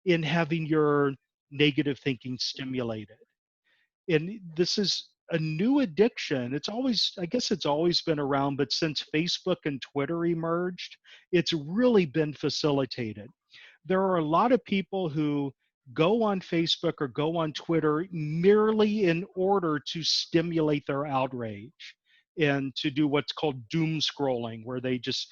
in having your negative thinking stimulated. And this is a new addiction. It's always, I guess it's always been around, but since Facebook and Twitter emerged, it's really been facilitated. There are a lot of people who go on Facebook or go on Twitter merely in order to stimulate their outrage and to do what's called doom scrolling, where they're just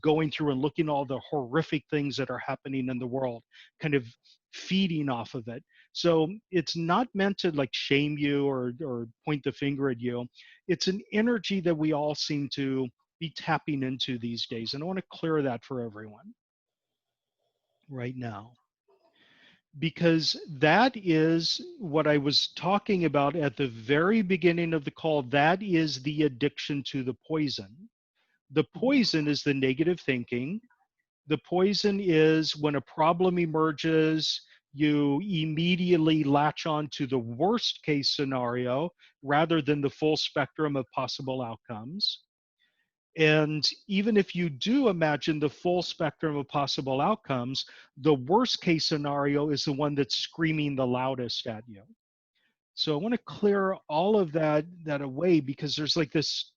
going through and looking at all the horrific things that are happening in the world, kind of feeding off of it. So it's not meant to like shame you or point the finger at you. It's an energy that we all seem to be tapping into these days. And I want to clear that for everyone right now, because that is what I was talking about at the very beginning of the call. That is the addiction to the poison. The poison is the negative thinking. The poison is when a problem emerges, you immediately latch on to the worst case scenario rather than the full spectrum of possible outcomes. And even if you do imagine the full spectrum of possible outcomes, the worst case scenario is the one that's screaming the loudest at you. So I want to clear all of that away, because there's like this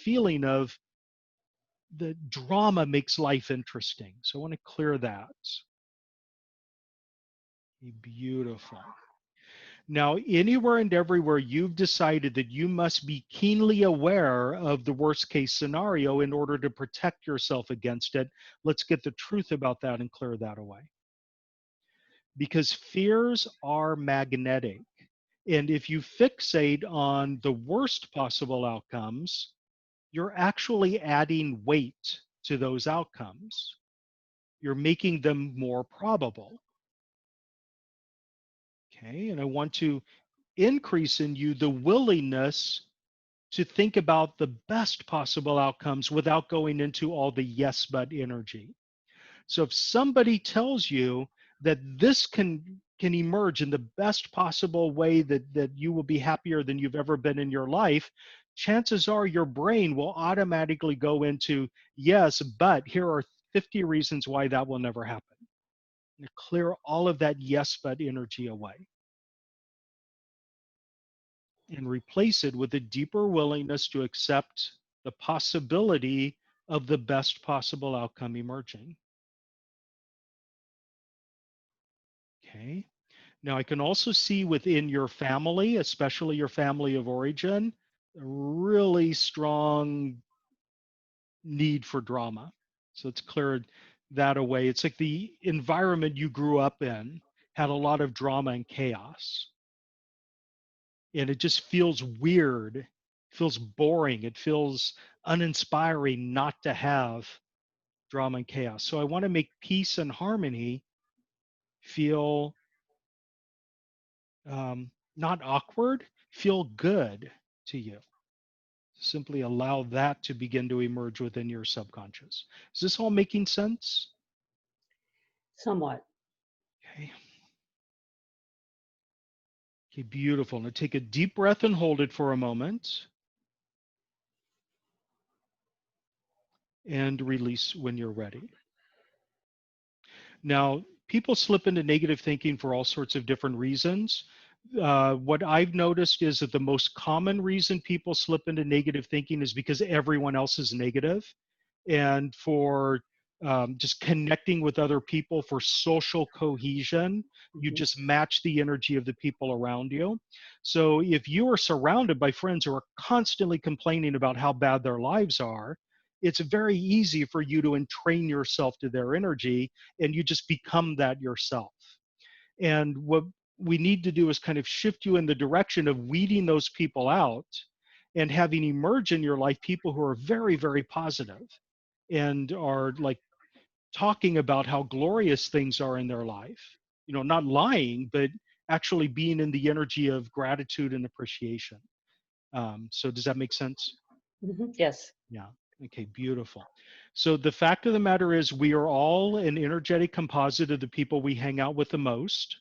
feeling of the drama makes life interesting. So I want to clear that. Beautiful. Now, anywhere and everywhere you've decided that you must be keenly aware of the worst case scenario in order to protect yourself against it, let's get the truth about that and clear that away. Because fears are magnetic. And if you fixate on the worst possible outcomes, you're actually adding weight to those outcomes. You're making them more probable. Okay, and I want to increase in you the willingness to think about the best possible outcomes without going into all the yes but energy. So if somebody tells you that this can can emerge in the best possible way that you will be happier than you've ever been in your life, chances are your brain will automatically go into, yes, but here are 50 reasons why that will never happen. And clear all of that yes, but energy away and replace it with a deeper willingness to accept the possibility of the best possible outcome emerging. Okay. Now, I can also see within your family, especially your family of origin, a really strong need for drama. So it's cleared that away. It's like the environment you grew up in had a lot of drama and chaos. And it just feels weird, feels boring, it feels uninspiring not to have drama and chaos. So I want to make peace and harmony feel not awkward, feel good to you. Simply allow that to begin to emerge within your subconscious. Is this all making sense? Somewhat. Okay. Okay, beautiful. Now take a deep breath and hold it for a moment. And release when you're ready. Now, people slip into negative thinking for all sorts of different reasons. What I've noticed is that the most common reason people slip into negative thinking is because everyone else is negative, and for just connecting with other people for social cohesion, you Mhm. just match the energy of the people around you. So if you are surrounded by friends who are constantly complaining about how bad their lives are, it's very easy for you to entrain yourself to their energy, and you just become that yourself. And what we need to do is kind of shift you in the direction of weeding those people out and having emerge in your life people who are very, very positive and are like talking about how glorious things are in their life. You know, not lying, but actually being in the energy of gratitude and appreciation. So does that make sense? Yes. Yeah. Okay, beautiful. So the fact of the matter is we are all an energetic composite of the people we hang out with the most.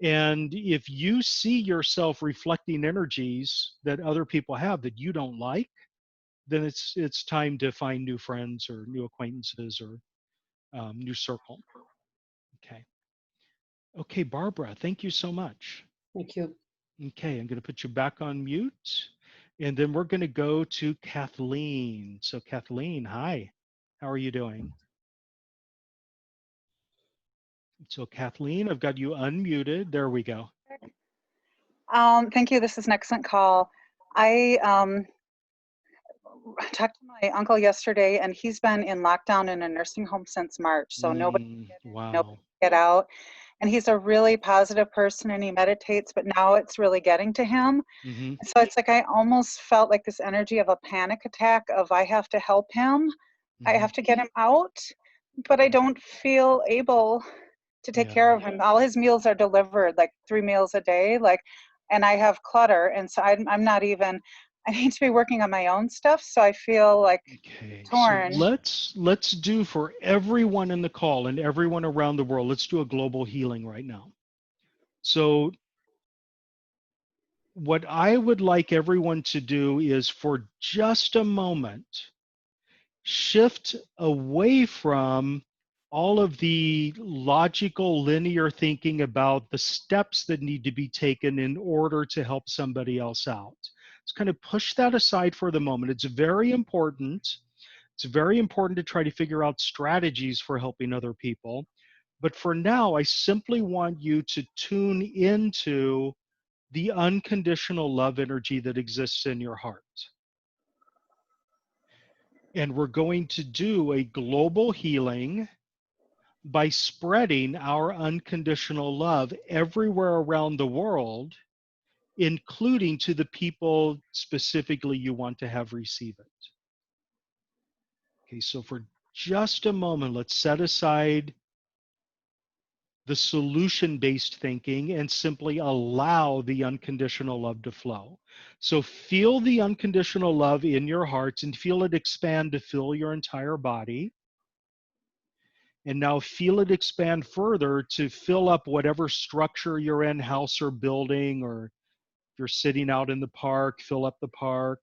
And if you see yourself reflecting energies that other people have that you don't like, then it's time to find new friends or new acquaintances or new circle. Okay. Okay, Barbara, thank you so much. Thank you. Okay, I'm going to put you back on mute, and then we're going to go to Kathleen. So Kathleen, hi. How are you doing? So Kathleen, I've got you unmuted. There we go. Thank you. This is an excellent call. I talked to my uncle yesterday, and he's been in lockdown in a nursing home since March. So nobody Wow. get out. And he's a really positive person, and he meditates. But now it's really getting to him. Mm-hmm. So it's like I almost felt like this energy of a panic attack of I have to help him, I Mm-hmm. have to get him out, but I don't feel able to take Yeah. care of him. All his meals are delivered, like 3 meals a day, like, and I have clutter, and so I'm not even. I need to be working on my own stuff, so I feel like Okay. So torn. let's do for everyone in the call and everyone around the world, let's do a global healing right now. So what I would like everyone to do is for just a moment shift away from all of the logical linear thinking about the steps that need to be taken in order to help somebody else out. Let's kind of push that aside for the moment. It's very important. It's very important to try to figure out strategies for helping other people. But for now, I simply want you to tune into the unconditional love energy that exists in your heart. And we're going to do a global healing by spreading our unconditional love everywhere around the world, including to the people specifically you want to have receive it. Okay, so for just a moment, let's set aside the solution-based thinking and simply allow the unconditional love to flow. So feel the unconditional love in your heart and feel it expand to fill your entire body. And now feel it expand further to fill up whatever structure you're in, house or building, or if you're sitting out in the park, fill up the park.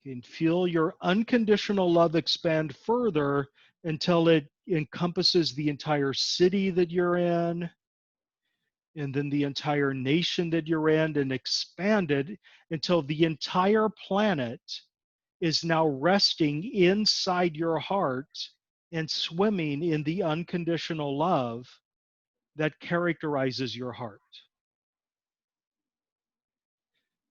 And feel your unconditional love expand further until it encompasses the entire city that you're in, and then the entire nation that you're in, and expand it until the entire planet is now resting inside your heart and swimming in the unconditional love that characterizes your heart.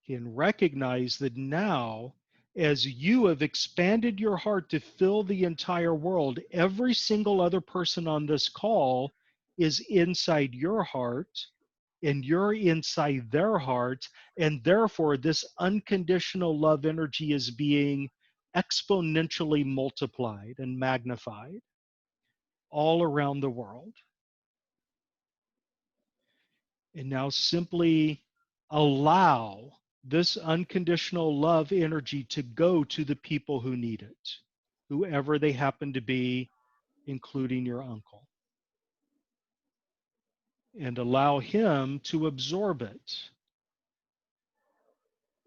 And recognize that now, as you have expanded your heart to fill the entire world, every single other person on this call is inside your heart, and you're inside their heart. And therefore, this unconditional love energy is being exponentially multiplied and magnified all around the world. And now simply allow this unconditional love energy to go to the people who need it, whoever they happen to be, including your uncle. And allow him to absorb it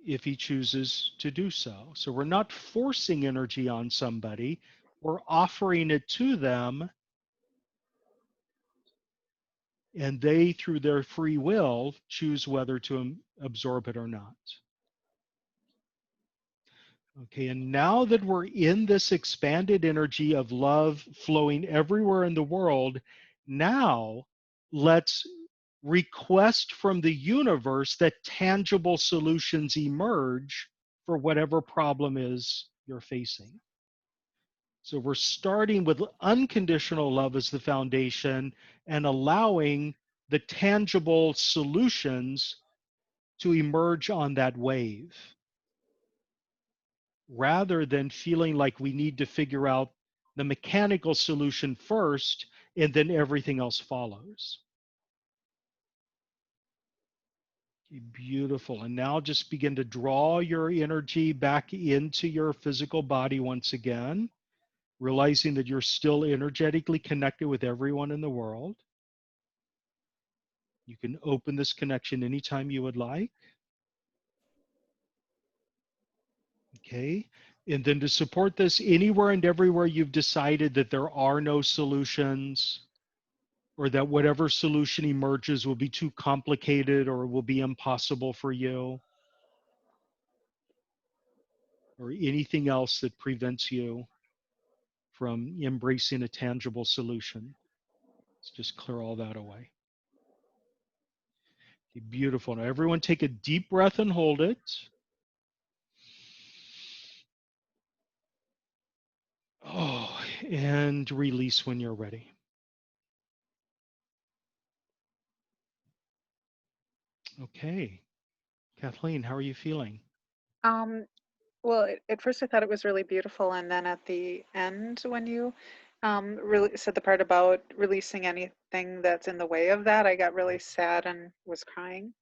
if he chooses to do so. So we're not forcing energy on somebody, we're offering it to them, and they, through their free will, choose whether to absorb it or not. Okay, and now that we're in this expanded energy of love flowing everywhere in the world, now let's request from the universe that tangible solutions emerge for whatever problem is you're facing. So we're starting with unconditional love as the foundation and allowing the tangible solutions to emerge on that wave, rather than feeling like we need to figure out the mechanical solution first and then everything else follows. Okay, beautiful. And now just begin to draw your energy back into your physical body once again, realizing that you're still energetically connected with everyone in the world. You can open this connection anytime you would like. Okay. And then to support this, anywhere and everywhere you've decided that there are no solutions, or that whatever solution emerges will be too complicated or will be impossible for you, or anything else that prevents you from embracing a tangible solution, let's just clear all that away. Okay, beautiful. Now everyone take a deep breath and hold it. Oh, and release when you're ready. Okay. Kathleen, how are you feeling? Um, well, at first I thought it was really beautiful, and then at the end, when you really said the part about releasing anything that's in the way of that, I got really sad and was crying.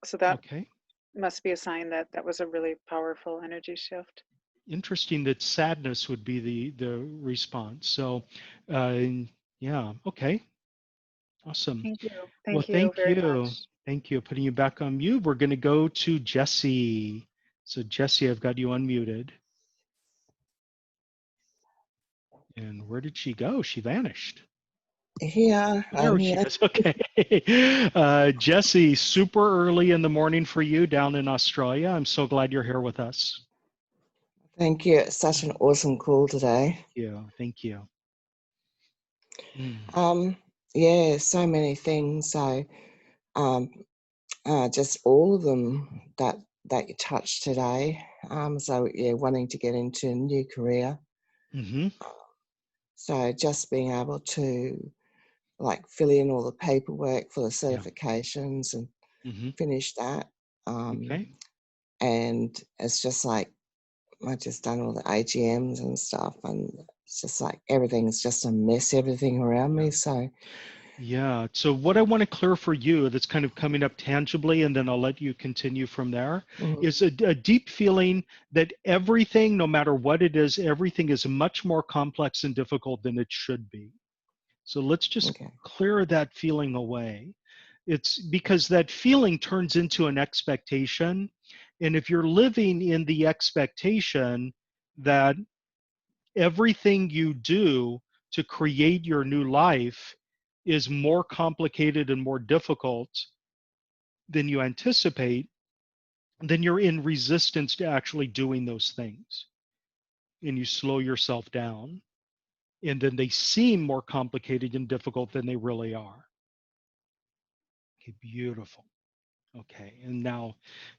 So that Okay. must be a sign that that was a really powerful energy shift. Interesting that sadness would be the response. So, uh, yeah, okay, awesome. Thank you. Well, Thank you thank very you. much. Thank you. Putting you back on mute. We're going to go to Jessie. So, Jessie, I've got you unmuted. And where did she go? She vanished. Here, Oh, I'm there she here. is. Okay. Jessie, super early in the morning for you down in Australia. I'm so glad you're here with us. Thank you. It's such an awesome call today. Thank you. Thank you. Yeah, so many things. So, just all of them that you touched today. So yeah, wanting to get into a new career. Mm-hmm. So just being able to like fill in all the paperwork for the certifications and finish that. Okay. And it's just like I just done all the AGMs and stuff, and it's just like everything's just a mess, everything around me. So Yeah. So what I want to clear for you that's kind of coming up tangibly, and then I'll let you continue from there, Mhm. is a deep feeling that everything, no matter what it is, everything is much more complex and difficult than it should be. So let's just Okay. clear that feeling away. It's because that feeling turns into an expectation. And if you're living in the expectation that everything you do to create your new life is more complicated and more difficult than you anticipate, then you're in resistance to actually doing those things. And you slow yourself down. And then they seem more complicated and difficult than they really are. Okay, beautiful. Okay, and now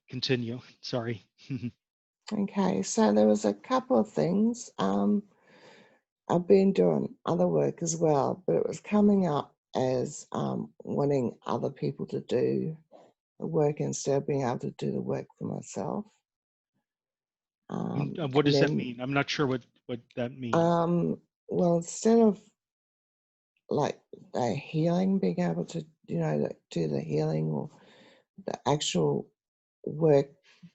continue. Sorry. Okay. So there was a couple of things. I've been doing other work as well, but it was coming up as wanting other people to do the work instead of being able to do the work for myself. What And does that then, mean? I'm not sure what that means. well, instead of like the healing, being able to, do the healing or the actual work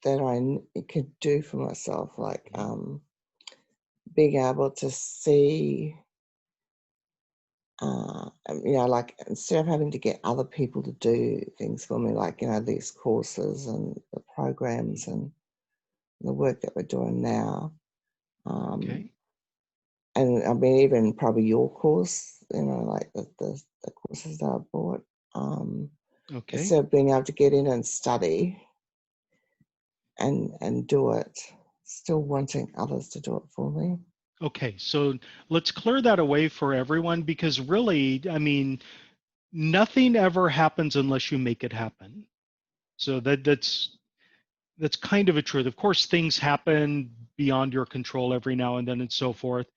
that could do for myself, like being able to see, like instead of having to get other people to do things for me, like, these courses and the programs and the work that we're doing now. Okay. And I mean, even probably your course, like the courses that I've bought. Okay. Instead of being able to get in and study and do it, still wanting others to do it for me. Okay. So let's clear that away for everyone because really, I mean, nothing ever happens unless you make it happen. So that's kind of a truth. Of course, things happen beyond your control every now and then and so forth.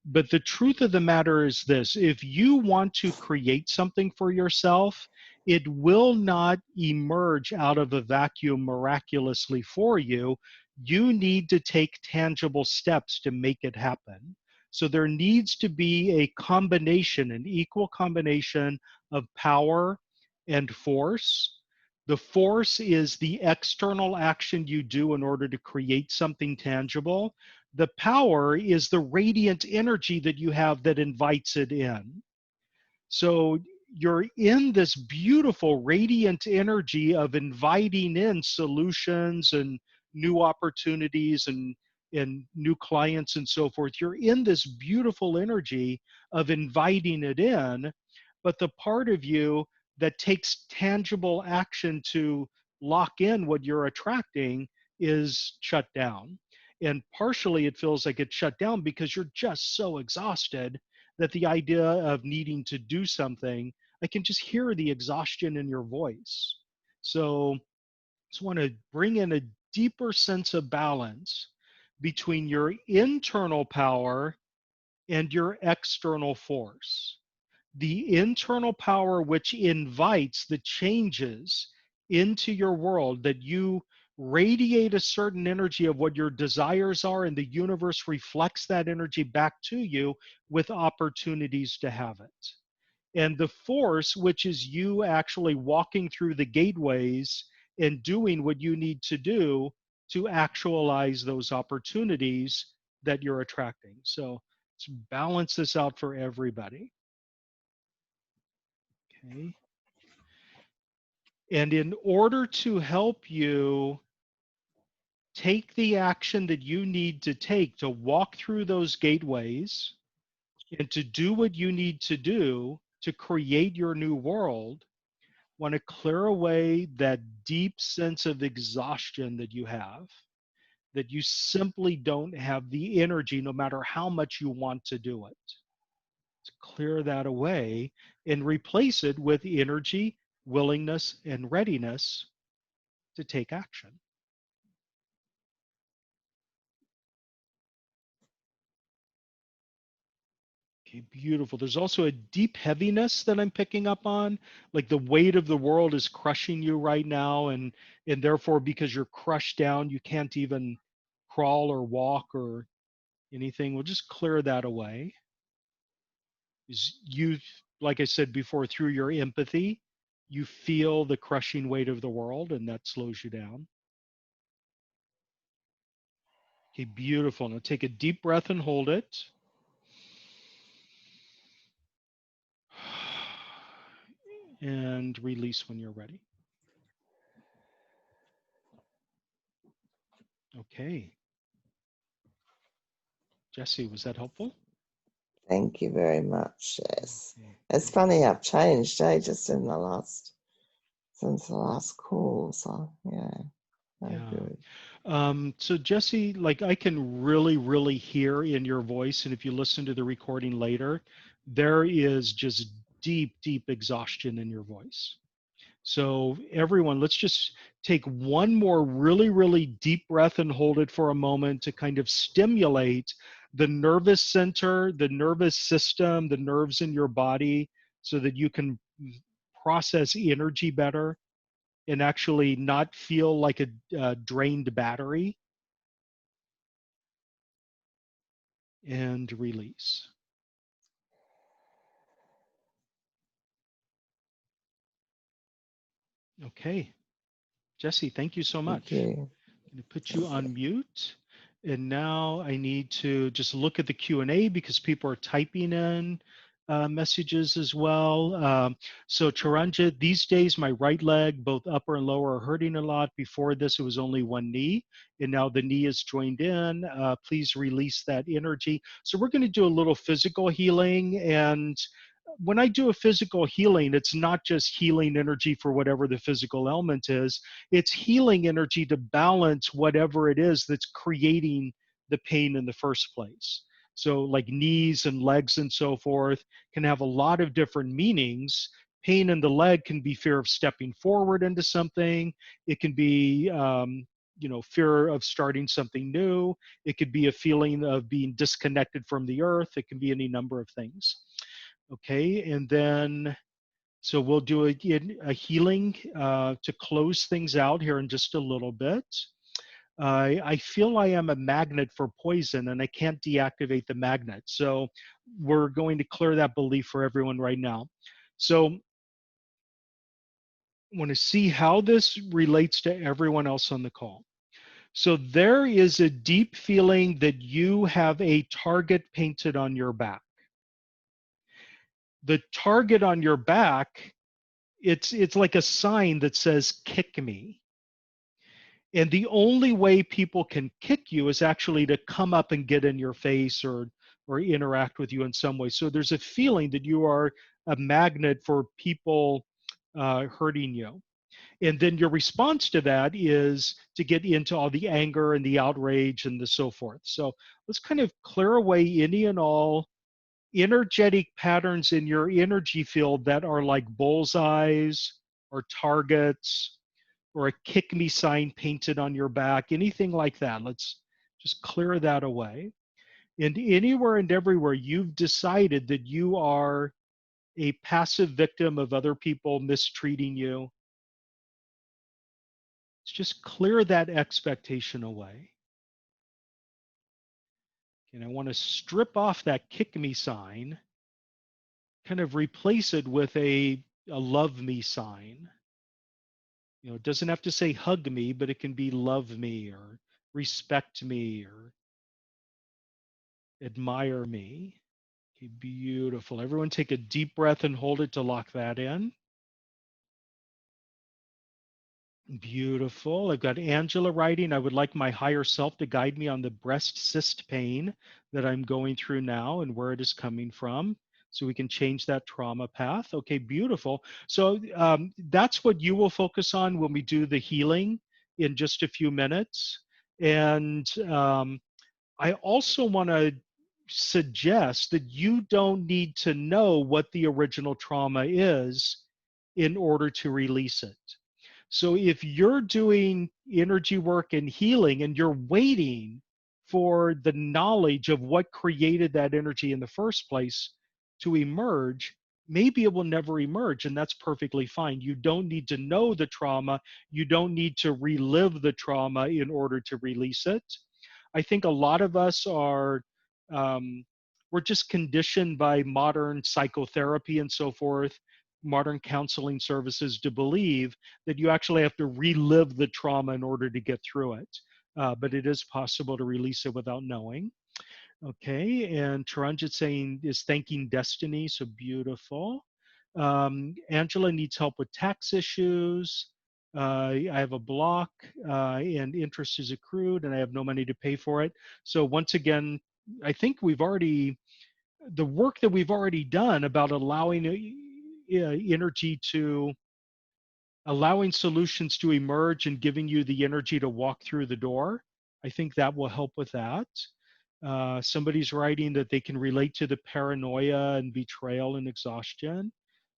But the truth of the matter is this: if you want to create something for yourself, it will not emerge out of a vacuum miraculously for you. You need to take tangible steps to make it happen. So there needs to be a combination, an equal combination of power and force. The force is the external action you do in order to create something tangible. The power is the radiant energy that you have that invites it in. So you're in this beautiful radiant energy of inviting in solutions and new opportunities and new clients and so forth. You're in this beautiful energy of inviting it in, but the part of you that takes tangible action to lock in what you're attracting is shut down. And partially it feels like it's shut down because you're just so exhausted that the idea of needing to do something, I can just hear the exhaustion in your voice. So just want to bring in a deeper sense of balance between your internal power and your external force. The internal power which invites the changes into your world, that you radiate a certain energy of what your desires are, and the universe reflects that energy back to you with opportunities to have it. And the force, which is you actually walking through the gateways and doing what you need to do to actualize those opportunities that you're attracting. So let's balance this out for everybody. Okay. And in order to help you take the action that you need to take to walk through those gateways and to do what you need to do to create your new world, want to clear away that deep sense of exhaustion that you have, that you simply don't have the energy no matter how much you want to do it. To clear that away and replace it with energy, willingness, and readiness to take action. Okay, beautiful. There's also a deep heaviness that I'm picking up on, like the weight of the world is crushing you right now, and therefore because you're crushed down, you can't even crawl or walk or anything. We'll just clear that away. Is you like I said before, through your empathy, you feel the crushing weight of the world, and that slows you down. Okay, beautiful. Now take a deep breath and hold it. And release when you're ready. Okay. Jesse, was that helpful? Thank you very much. Yes. Okay. It's funny, I've changed, just in the last, since the last call. So, yeah, very Yeah. good. So Jesse, like I can really, really hear in your voice, and if you listen to the recording later, there is just deep, deep exhaustion in your voice. So everyone, let's just take one more really, really deep breath and hold it for a moment to kind of stimulate the nervous center, the nervous system, the nerves in your body so that you can process energy better and actually not feel like a drained battery. And release. Okay. Jesse, thank you so Thank much. you. I'm going to put you on mute. And now I need to just look at the Q&A because people are typing in messages as well. So Charanja, these days my right leg, both upper and lower, are hurting a lot. Before this, it was only one knee, and now the knee is joined in. Please release that energy. So we're going to do a little physical healing. And when I do a physical healing, it's not just healing energy for whatever the physical element is. It's healing energy to balance whatever it is that's creating the pain in the first place. So, like knees and legs and so forth can have a lot of different meanings. Pain in the leg can be fear of stepping forward into something. It can be, fear of starting something new. It could be a feeling of being disconnected from the earth. It can be any number of things. Okay, and then so we'll do a healing to close things out here in just a little bit. I feel I am a magnet for poison and I can't deactivate the magnet. So we're going to clear that belief for everyone right now. So I want to see how this relates to everyone else on the call. So there is a deep feeling that you have a target painted on your back. The target on your back, it's like a sign that says kick me. And the only way people can kick you is actually to come up and get in your face or interact with you in some way. So there's a feeling that you are a magnet for people hurting you. And then your response to that is to get into all the anger and the outrage and the so forth. So let's kind of clear away any and all energetic patterns in your energy field that are like bullseyes or targets or a kick me sign painted on your back, anything like that. Let's just clear that away. And anywhere and everywhere you've decided that you are a passive victim of other people mistreating you, let's just clear that expectation away. And I want to strip off that kick me sign, kind of replace it with a love me sign. It doesn't have to say hug me, but it can be love me or respect me or admire me. Okay, beautiful. Everyone take a deep breath and hold it to lock that in. Beautiful. I've got Angela writing, I would like my higher self to guide me on the breast cyst pain that I'm going through now and where it is coming from so we can change that trauma path. Okay, beautiful. So that's what you will focus on when we do the healing in just a few minutes. And I also want to suggest that you don't need to know what the original trauma is in order to release it. So if you're doing energy work and healing and you're waiting for the knowledge of what created that energy in the first place to emerge, maybe it will never emerge, and that's perfectly fine. You don't need to know the trauma. You don't need to relive the trauma in order to release it. I think a lot of us are we're just conditioned by modern psychotherapy and so forth, modern counseling services, to believe that you actually have to relive the trauma in order to get through it. But it is possible to release it without knowing. Okay, and Taranjit saying is thanking destiny, so beautiful. Angela needs help with tax issues. I have a block and interest is accrued and I have no money to pay for it. So once again, I think we've already, the work that we've already done about allowing energy to, allowing solutions to emerge and giving you the energy to walk through the door, I think that will help with that. Somebody's writing that they can relate to the paranoia and betrayal and exhaustion.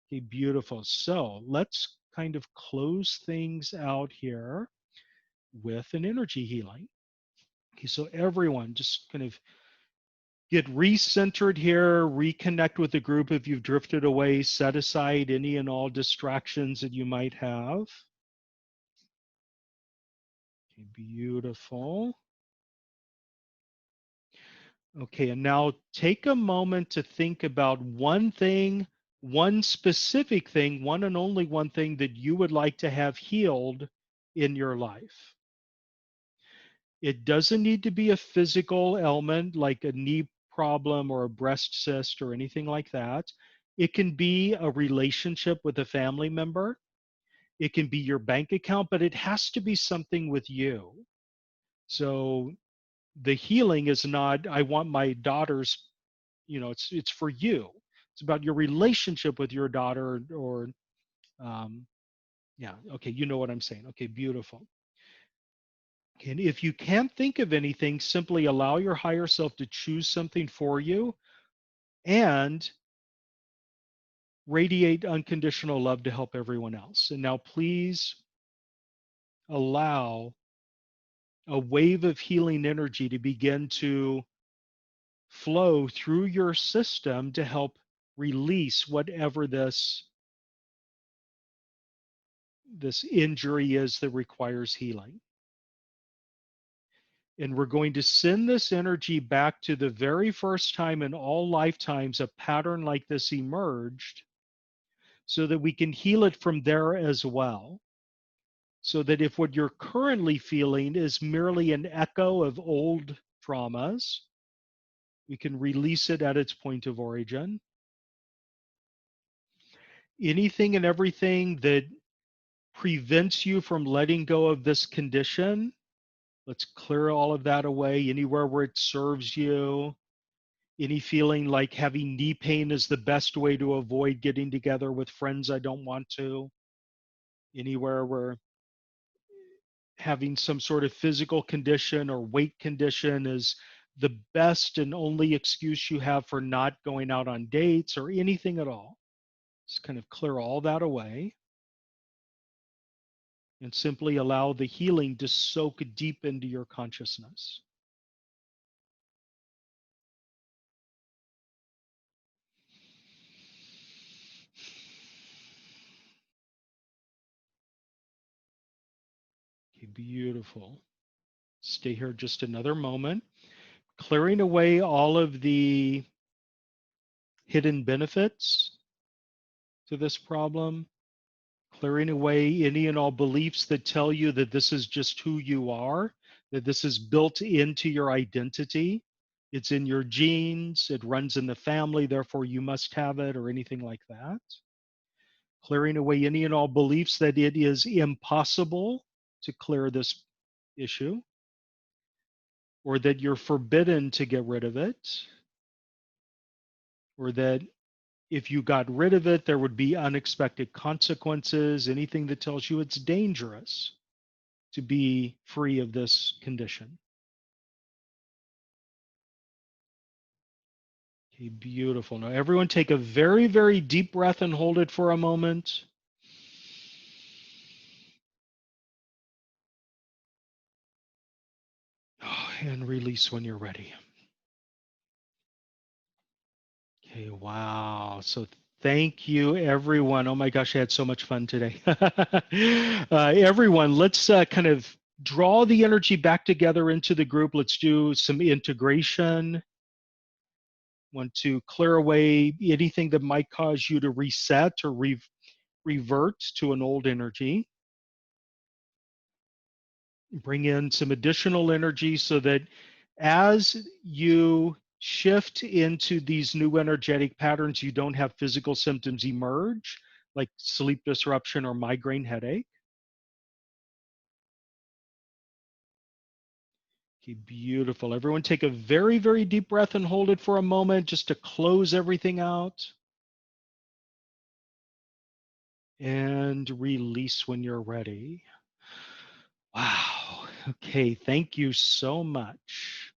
Okay, beautiful. So let's kind of close things out here with an energy healing. Okay, so everyone just kind of get recentered here, reconnect with the group if you've drifted away, set aside any and all distractions that you might have. Okay, beautiful. Okay, and now take a moment to think about one thing, one specific thing, one and only one thing that you would like to have healed in your life. It doesn't need to be a physical ailment like a knee problem or a breast cyst or anything like that. It can be a relationship with a family member. It can be your bank account, but it has to be something with you. So the healing is not, I want my daughter's, it's for you. It's about your relationship with your daughter or yeah, okay, you know what I'm saying. Okay, beautiful. And if you can't think of anything, simply allow your higher self to choose something for you and radiate unconditional love to help everyone else. And now please allow a wave of healing energy to begin to flow through your system to help release whatever this injury is that requires healing. And we're going to send this energy back to the very first time in all lifetimes a pattern like this emerged, so that we can heal it from there as well. So that if what you're currently feeling is merely an echo of old traumas, we can release it at its point of origin. Anything and everything that prevents you from letting go of this condition, let's clear all of that away. Anywhere where it serves you, any feeling like having knee pain is the best way to avoid getting together with friends I don't want to, anywhere where having some sort of physical condition or weight condition is the best and only excuse you have for not going out on dates or anything at all. Just kind of clear all that away and simply allow the healing to soak deep into your consciousness. Okay, beautiful. Stay here just another moment, clearing away all of the hidden benefits to this problem, clearing away any and all beliefs that tell you that this is just who you are, that this is built into your identity. It's in your genes, it runs in the family, therefore you must have it, or anything like that. Clearing away any and all beliefs that it is impossible to clear this issue, or that you're forbidden to get rid of it, or that if you got rid of it, there would be unexpected consequences, anything that tells you it's dangerous to be free of this condition. Okay, beautiful. Now, everyone take a very, very deep breath and hold it for a moment. And release when you're ready. Okay, wow. So thank you, everyone. Oh my gosh, I had so much fun today. Everyone, let's kind of draw the energy back together into the group. Let's do some integration. Want to clear away anything that might cause you to reset or revert to an old energy. Bring in some additional energy so that as you shift into these new energetic patterns, you don't have physical symptoms emerge like sleep disruption or migraine headache. Okay, beautiful. Everyone take a very, very deep breath and hold it for a moment just to close everything out. And release when you're ready. Wow. Okay, thank you so much.